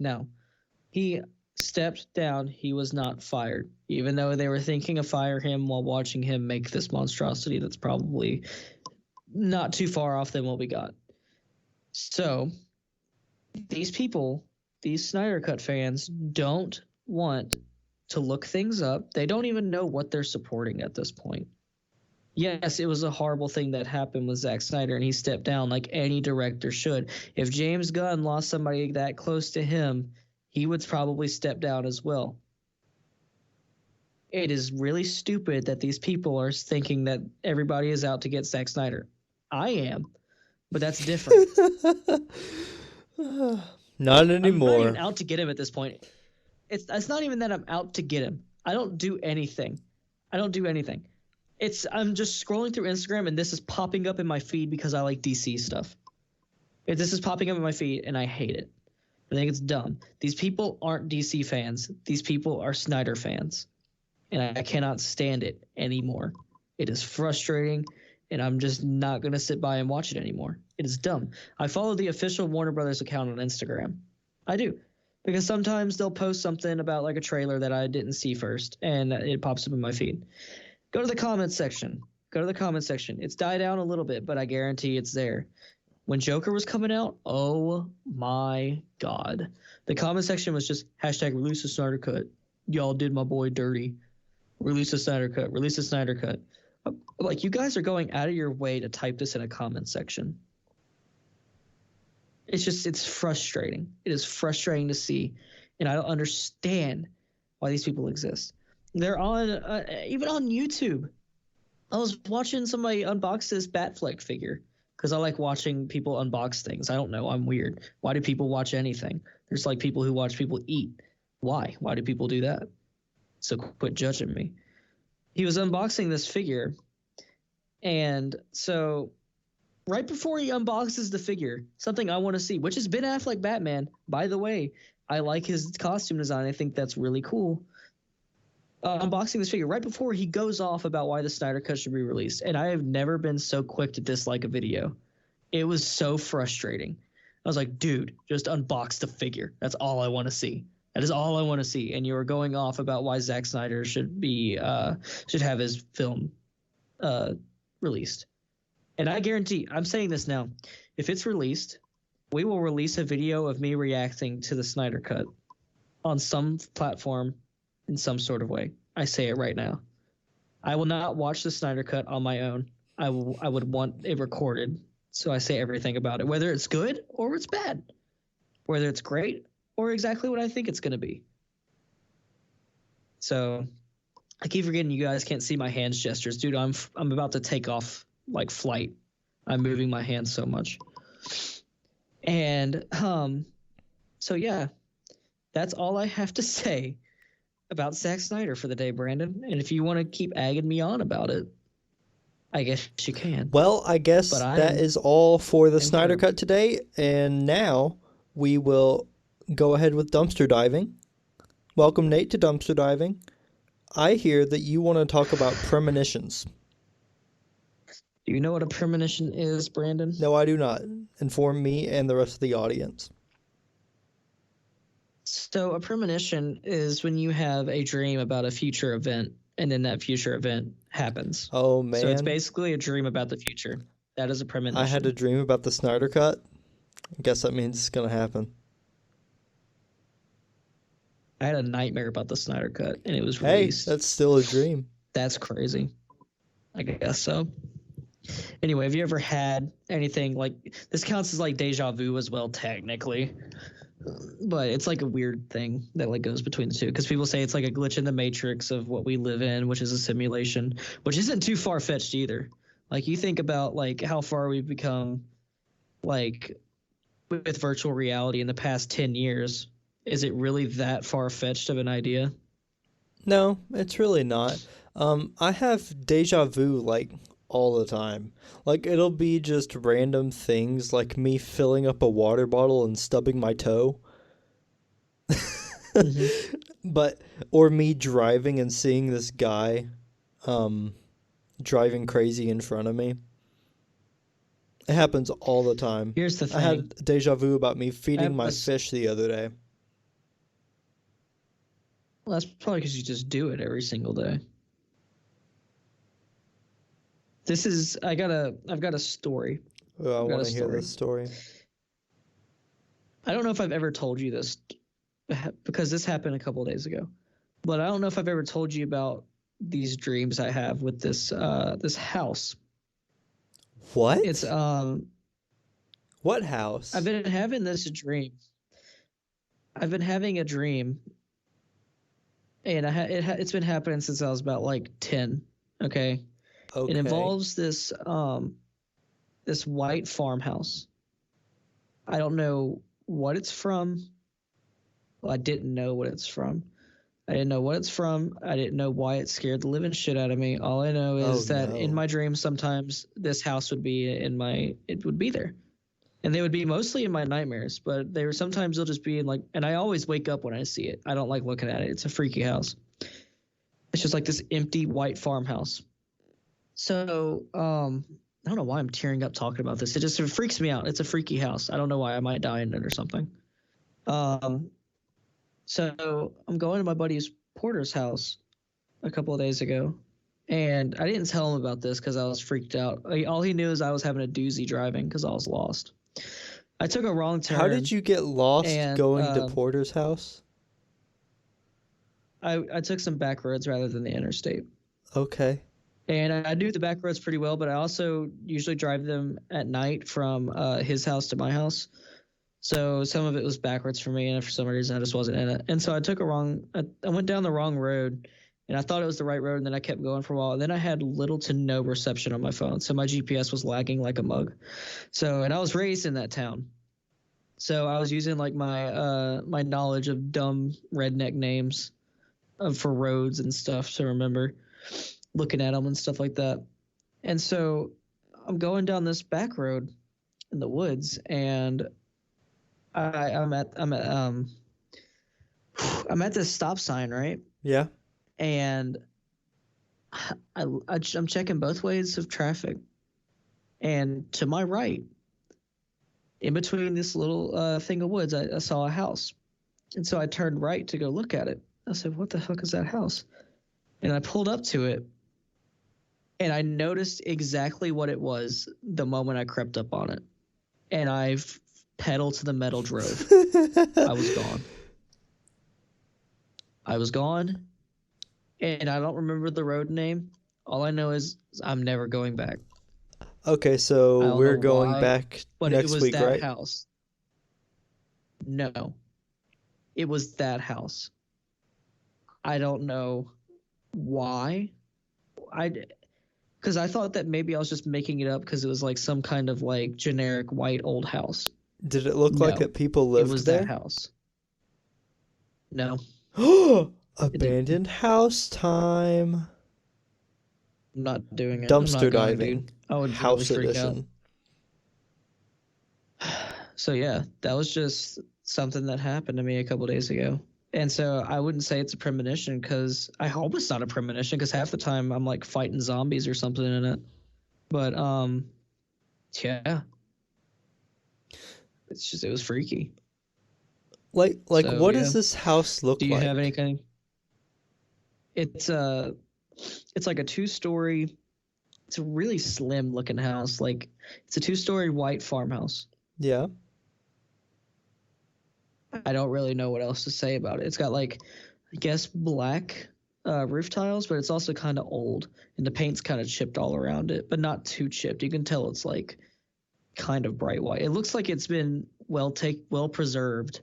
no. He stepped down. He was not fired. Even though they were thinking of fire him while watching him make this monstrosity that's probably not too far off than what we got. So these people, these Snyder Cut fans, don't want to look things up. They don't even know what they're supporting at this point. Yes, it was a horrible thing that happened with Zack Snyder, and he stepped down like any director should. If James Gunn lost somebody that close to him, he would probably step down as well. It is really stupid that these people are thinking that everybody is out to get Zack Snyder. I am, but that's different. Not I'm not anymore. even out to get him at this point. It's not even that I'm out to get him. I don't do anything. I'm just scrolling through Instagram and this is popping up in my feed because I like DC stuff. This is popping up in my feed and I hate it. I think it's dumb. These people aren't DC fans. These people are Snyder fans. And I cannot stand it anymore. It is frustrating and I'm just not going to sit by and watch it anymore. It is dumb. I follow the official Warner Brothers account on Instagram. I do. Because sometimes they'll post something about like a trailer that I didn't see first and it pops up in my feed. Go to the comments section. It's died down a little bit, but I guarantee it's there. When Joker was coming out, oh my God. The comment section was just hashtag release the Snyder Cut. Y'all did my boy dirty. Release the Snyder Cut. I'm like, you guys are going out of your way to type this in a comment section. It's frustrating. It is frustrating to see, and I don't understand why these people exist. They're on even on YouTube. I was watching somebody unbox this Batfleck figure because I like watching people unbox things. I don't know. I'm weird. Why do people watch anything? There's like people who watch people eat. Why? Why do people do that? So quit judging me. He was unboxing this figure, and so right before he unboxes the figure, something I want to see, which is Ben Affleck Batman. By the way, I like his costume design. I think that's really cool. Unboxing this figure right before he goes off about why the Snyder Cut should be released. And I have never been so quick to dislike a video. It was so frustrating. I was like, dude, just unbox the figure. That's all I want to see. That is all I want to see. And you were going off about why Zack Snyder should have his film released. And I guarantee, I'm saying this now, if it's released, we will release a video of me reacting to the Snyder Cut on some platform in some sort of way. I say it right now. I will not watch the Snyder Cut on my own. I would want it recorded, so I say everything about it, whether it's good or it's bad, whether it's great or exactly what I think it's going to be. So I keep forgetting you guys can't see my hands gestures. Dude, I'm about to take off like flight. I'm moving my hands so much. And so yeah, that's all I have to say about Zack Snyder for the day, Brandon. And if you want to keep egging me on about it, I guess you can. Well, I guess that is all for the Snyder Cut today. And now we will go ahead with dumpster diving. Welcome, Nate, to dumpster diving. I hear that you want to talk about premonitions. Do you know what a premonition is, Brandon? No, I do not. Inform me and the rest of the audience. So a premonition is when you have a dream about a future event, and then that future event happens. Oh, man. So it's basically a dream about the future. That is a premonition. I had a dream about the Snyder Cut. I guess that means it's going to happen. I had a nightmare about the Snyder Cut, and it was released. Hey, that's still a dream. That's crazy. I guess so. Anyway, have you ever had anything like this? Counts as like deja vu as well, technically, but it's like a weird thing that like goes between the two, because people say it's like a glitch in the matrix of what we live in, which is a simulation, which isn't too far-fetched either. Like you think about like how far we've become like with virtual reality in the past 10 years. Is it really that far-fetched of an idea? No, it's really not. I have deja vu like all the time. Like it'll be just random things, like me filling up a water bottle and stubbing my toe. Or me driving and seeing this guy driving crazy in front of me. It happens all the time. Here's the thing. I had deja vu about me feeding my fish the other day. Well, that's probably because you just do it every single day. I've got a story. Oh, I want to hear this story. I don't know if I've ever told you this, because this happened a couple of days ago, but I don't know if I've ever told you about these dreams I have with this house. What? It's What house? I've been having this dream. I've been having a dream, and it's been happening since I was about like 10. Okay. Okay. It involves this white farmhouse. I don't know what it's from. Well, I didn't know what it's from. I didn't know what it's from. I didn't know why it scared the living shit out of me. All I know is that in my dreams, sometimes this house would be it would be there. And they would be mostly in my nightmares, but sometimes they'll just be in like, and I always wake up when I see it. I don't like looking at it. It's a freaky house. It's just like this empty white farmhouse. So, I don't know why I'm tearing up talking about this. It freaks me out. It's a freaky house. I don't know why. I might die in it or something. So I'm going to my buddy Porter's house a couple of days ago, and I didn't tell him about this because I was freaked out. All he knew is I was having a doozy driving because I was lost. I took a wrong turn. How did you get lost going to Porter's house? I took some back roads rather than the interstate. Okay. And I do the back roads pretty well, but I also usually drive them at night from his house to my house. So some of it was backwards for me, and for some reason I just wasn't in it. And so I went down the wrong road, and I thought it was the right road, and then I kept going for a while. And then I had little to no reception on my phone, so my GPS was lagging like a mug. So, and I was raised in that town, so I was using like my knowledge of dumb redneck names for roads and stuff to remember, looking at them and stuff like that. And so I'm going down this back road in the woods, and I'm at this stop sign, right? Yeah. And I'm checking both ways of traffic, and to my right, in between this little thing of woods, I saw a house, and so I turned right to go look at it. I said, "What the fuck is that house?" And I pulled up to it, and I noticed exactly what it was the moment I crept up on it, and I've pedal to the metal drove. I was gone. I was gone, and I don't remember the road name. All I know is I'm never going back. Okay, I so don't we're know going why, back but it next was week, that right? house. No, it was that house. I don't know why. Because I thought that maybe I was just making it up because it was like some kind of like generic white old house. Did it look like No, that people it lived was that there? house. No, it didn't. Abandoned house time. I'm not doing it. I'm not Dumpster going, diving. dude. I would really House freak out. edition. So yeah, that was just something that happened to me a couple days ago. And so I wouldn't say it's a premonition because I hope it's not a premonition because half the time I'm like fighting zombies or something in it. But yeah, it was freaky. Like So what yeah, does this house look do you have like? anything? It's like a 2-story. It's a really slim looking house. Like it's a 2-story white farmhouse. Yeah. I don't really know what else to say about it. It's got like, I guess, black roof tiles, but it's also kind of old, and the paint's kind of chipped all around it, but not too chipped. You can tell it's like kind of bright white. It looks like it's been well preserved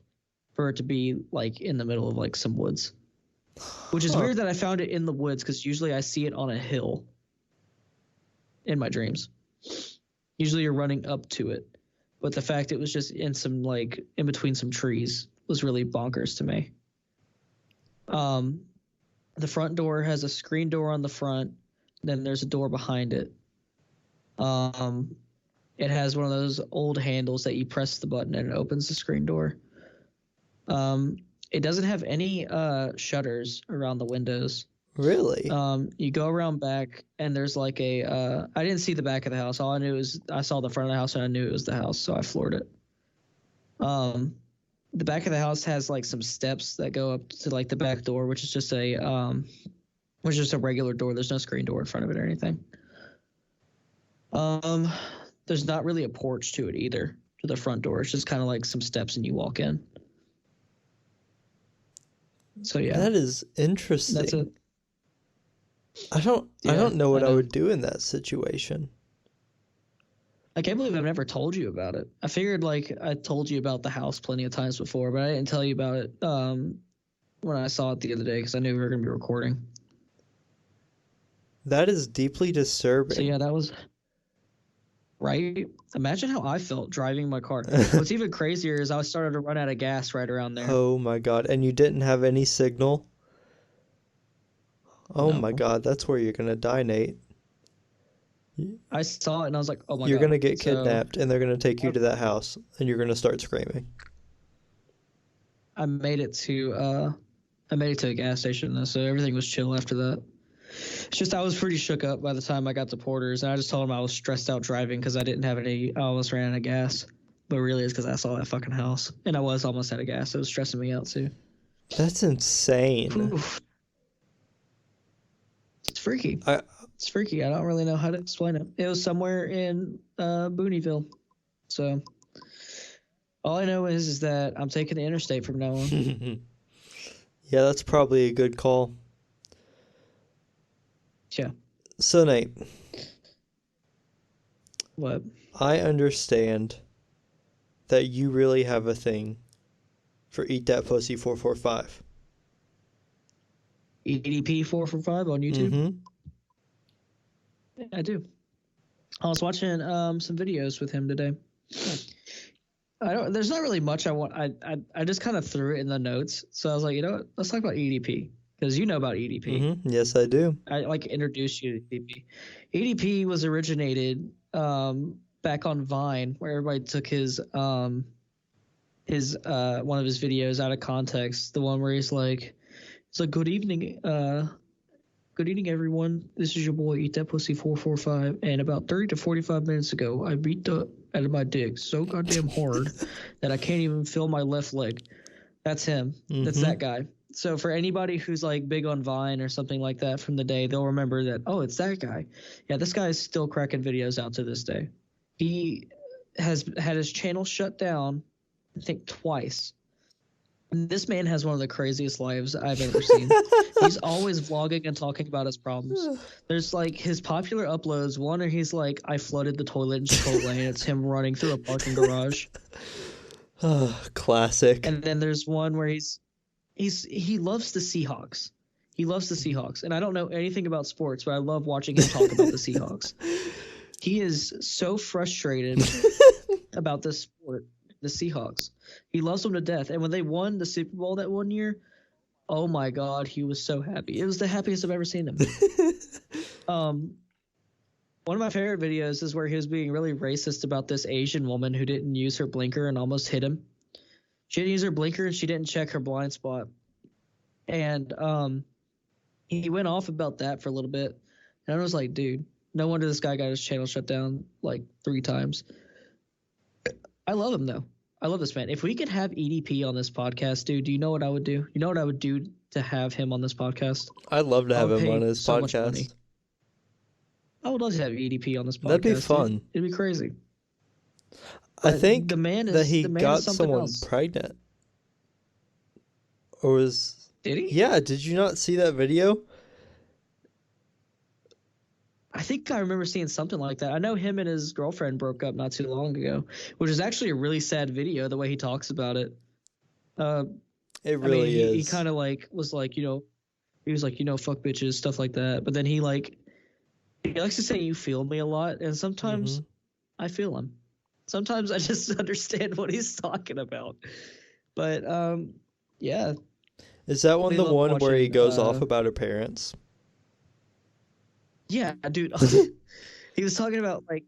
for it to be like in the middle of like some woods, which is Huh. weird that I found it in the woods because usually I see it on a hill in my dreams. Usually you're running up to it. But the fact it was just in some like in between some trees was really bonkers to me. The front door has a screen door on the front, then there's a door behind it. It has one of those old handles that you press the button and it opens the screen door. It doesn't have any shutters around the windows. Really? You go around back and there's like I didn't see the back of the house. All I knew is I saw the front of the house and I knew it was the house, so I floored it. The back of the house has like some steps that go up to like the back door, which is just a regular door. There's no screen door in front of it or anything. There's not really a porch to it either, to the front door. It's just kind of like some steps and you walk in. So yeah, That is interesting. that's it. I don't Yeah, know what I I know. would do in that situation. I can't believe I've never told you about it. I figured like I told you about the house plenty of times before, but I didn't tell you about it when I saw it the other day because I knew we were going to be recording. That is deeply disturbing. So yeah, that was right. Imagine how I felt driving my car. What's even crazier is I started to run out of gas right around there. Oh my God. And you didn't have any signal? Oh No. my God, that's where you're gonna die, Nate. I saw it and I was like, oh my You're God. gonna get So kidnapped and they're gonna take you to that house and you're gonna start screaming. I made it to a gas station though, so everything was chill after that. It's just I was pretty shook up by the time I got to Porter's, and I just told him I was stressed out driving because I didn't have I almost ran out of gas. But really, it's because I saw that fucking house, and I was almost out of gas. It was stressing me out too. That's insane. Oof. It's freaky. I It's freaky. I don't really know how to explain it. It was somewhere in Booneyville, so all I know is that I'm taking the interstate from now on. Yeah, that's probably a good call. Yeah. So Nate, What? I understand that you really have a thing for Eat That Pussy 445. EDP 445 on YouTube. Mm-hmm. Yeah, I do. I was watching some videos with him today. There's not really much I want. I just kind of threw it in the notes. So I was like, you know what? Let's talk about EDP because you know about EDP. Mm-hmm. Yes, I do. I like introduced you to EDP. EDP was originated back on Vine, where everybody took his one of his videos out of context. The one where he's like, good evening, everyone. This is your boy Eat That Pussy 445, and about 30 to 45 minutes ago, I beat the out of my dick so goddamn hard that I can't even feel my left leg. That's him. Mm-hmm. That's that guy. So for anybody who's like big on Vine or something like that from the day, they'll remember that, oh, it's that guy. Yeah, this guy is still cracking videos out to this day. He has had his channel shut down, I think, twice. And this man has one of the craziest lives I've ever seen. He's always vlogging and talking about his problems. There's like his popular uploads. One where he's like, I flooded the toilet in Chipotle, and it's him running through a parking garage. Classic. And then there's one where he loves the Seahawks. He loves the Seahawks. And I don't know anything about sports, but I love watching him talk about the Seahawks. He is so frustrated about this sport, the Seahawks. He loves them to death. And when they won the Super Bowl that one year, oh my God, he was so happy. It was the happiest I've ever seen him. One of my favorite videos is where he was being really racist about this Asian woman who didn't use her blinker and almost hit him. She didn't use her blinker and she didn't check her blind spot. And he went off about that for a little bit. And I was like, dude, no wonder this guy got his channel shut down like 3 times. I love him, though. I love this man. If we could have EDP on this podcast, dude, do you know what I would do? You know what I would do to have him on this podcast? I'd love to have him on his so much money. podcast. I would love to have EDP on this podcast. That'd be fun. Dude. It'd be crazy. I think the man that he the man got is something someone else. pregnant. Or was... Did he? Yeah, did you not see that video? I think I remember seeing something like that. I know him and his girlfriend broke up not too long ago, which is actually a really sad video, the way he talks about it. It really is. He kind of like was like, he was like, fuck bitches, stuff like that. But then he likes to say, you feel me a lot. And sometimes I feel him. Sometimes I just understand what he's talking about. But, yeah. Is that one We the love one where he watching, goes off about her parents? Yeah, dude. He was talking about like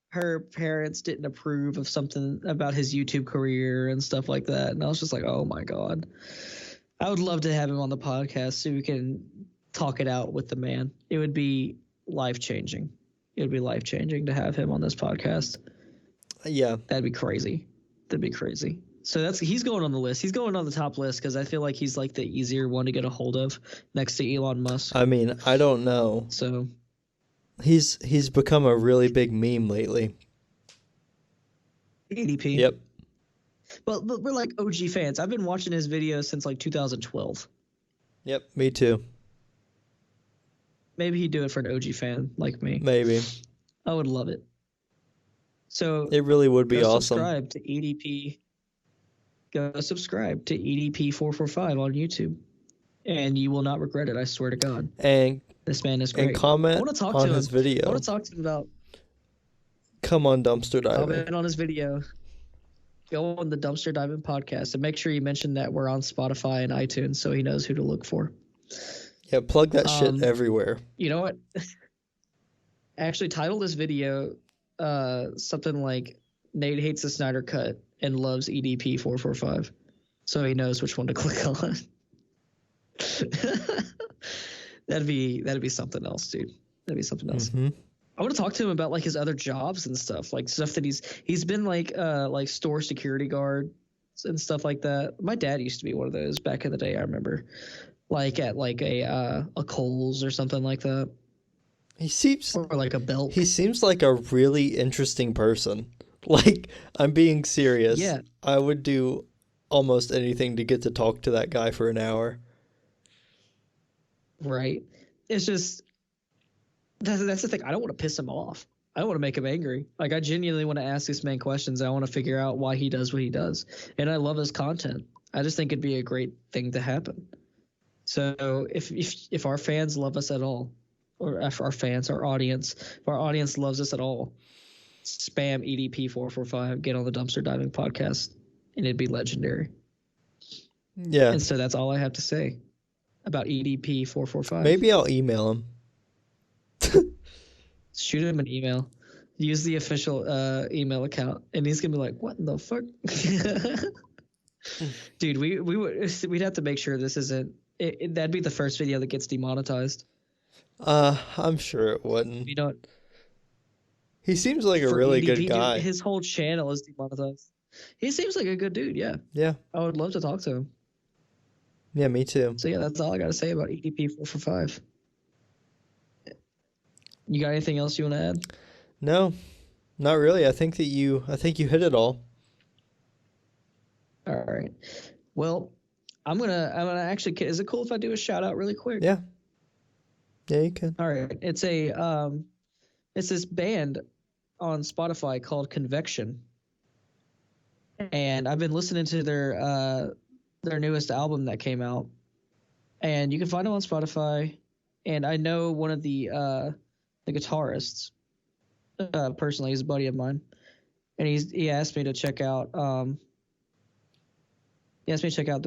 her parents didn't approve of something about his YouTube career and stuff like that. And I was just like, oh my God. I would love to have him on the podcast so we can talk it out with the man. It would be life-changing. It would be life-changing to have him on this podcast. Yeah. That'd be crazy. That'd be crazy. So he's going on the list. He's going on the top list because I feel like he's like the easier one to get a hold of next to Elon Musk. I mean, I don't know. So he's become a really big meme lately. EDP. Yep. But we're like OG fans. I've been watching his videos since like 2012. Yep, me too. Maybe he'd do it for an OG fan like me. Maybe. I would love it. So it really would be awesome. Subscribe to EDP. Go subscribe to EDP445 on YouTube, and you will not regret it. I swear to God. And this man is great. And comment I want to talk on to his him. video. I want to talk to him about. Come on, Dumpster Diving. Comment on his video. Go on the Dumpster Diving podcast and make sure you mention that we're on Spotify and iTunes so he knows who to look for. Yeah, plug that shit everywhere. You know what? Actually, title this video something like Nate hates the Snyder Cut and loves EDP 445, so he knows which one to click on. That'd be something else, dude. That'd be something else. Mm-hmm. I want to talk to him about like his other jobs and stuff, like stuff that he's been like store security guard and stuff like that. My dad used to be one of those back in the day. I remember, like at like a Kohl's or something like that. He seems or like a belt. He seems like a really interesting person. Like, I'm being serious. Yeah. I would do almost anything to get to talk to that guy for an hour. Right. It's just that's the thing. I don't want to piss him off. I want to make him angry. Like, I genuinely want to ask this man questions. I want to figure out why he does what he does. And I love his content. I just think it'd be a great thing to happen. So if our fans love us at all, or if our fans, our audience, if our audience loves us at all, spam EDP445, get on the Dumpster Diving podcast, and it'd be legendary. Yeah. And so that's all I have to say about EDP445. Maybe I'll email him. Shoot him an email. Use the official email account, and he's gonna be like, "What in the fuck?" Dude, we'd have to make sure this isn't. That'd be the first video that gets demonetized. I'm sure it wouldn't. You know what? He seems like a really good guy. Dude, his whole channel is demonetized. He seems like a good dude. Yeah. Yeah. I would love to talk to him. Yeah, me too. So yeah, that's all I got to say about EDP445. You got anything else you want to add? No, not really. I think you hit it all. All right. Well, I'm gonna actually. Is it cool if I do a shout out really quick? Yeah. Yeah, you can. All right. It's this band on Spotify called Convection, and I've been listening to their newest album that came out, and you can find them on Spotify. And I know one of the guitarists personally. He's a buddy of mine, and he asked me to check out the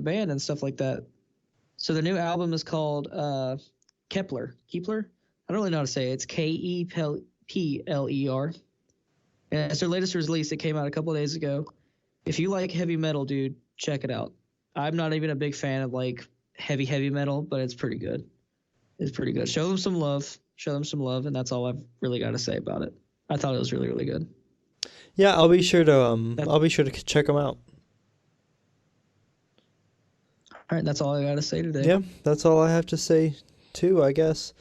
band and stuff like that. So the new album is called Kepler. Kepler? I don't really know how to say it. It's Kepler. And it's their latest release. It came out a couple of days ago. If you like heavy metal, dude, check it out. I'm not even a big fan of like heavy metal, but it's pretty good. It's pretty good. Show them some love, and that's all I've really got to say about it. I thought it was really, really good. Yeah, I'll be sure to check them out. All right, that's all I got to say today. Yeah, that's all I have to say too, I guess.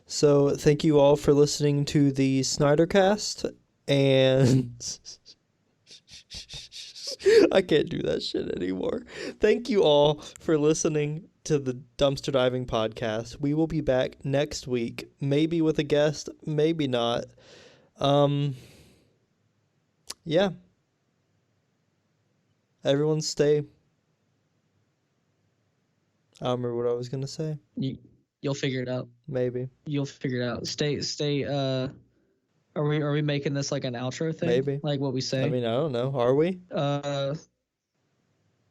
So thank you all for listening to the Snydercast, and I can't do that shit anymore. Thank you all for listening to the Dumpster Diving podcast. We will be back next week, maybe with a guest, maybe not. Yeah. Everyone stay. I don't remember what I was gonna say. You'll figure it out. Maybe. You'll figure it out. Stay. Are we making this like an outro thing? Maybe. Like what we say. I mean, I don't know. Are we?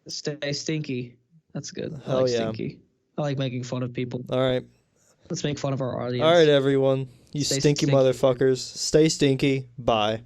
Stay stinky. That's good. I Hell like yeah. stinky. I like making fun of people. All right. Let's make fun of our audience. All right, everyone. You Stay stinky stinky. motherfuckers. Stay stinky. Bye.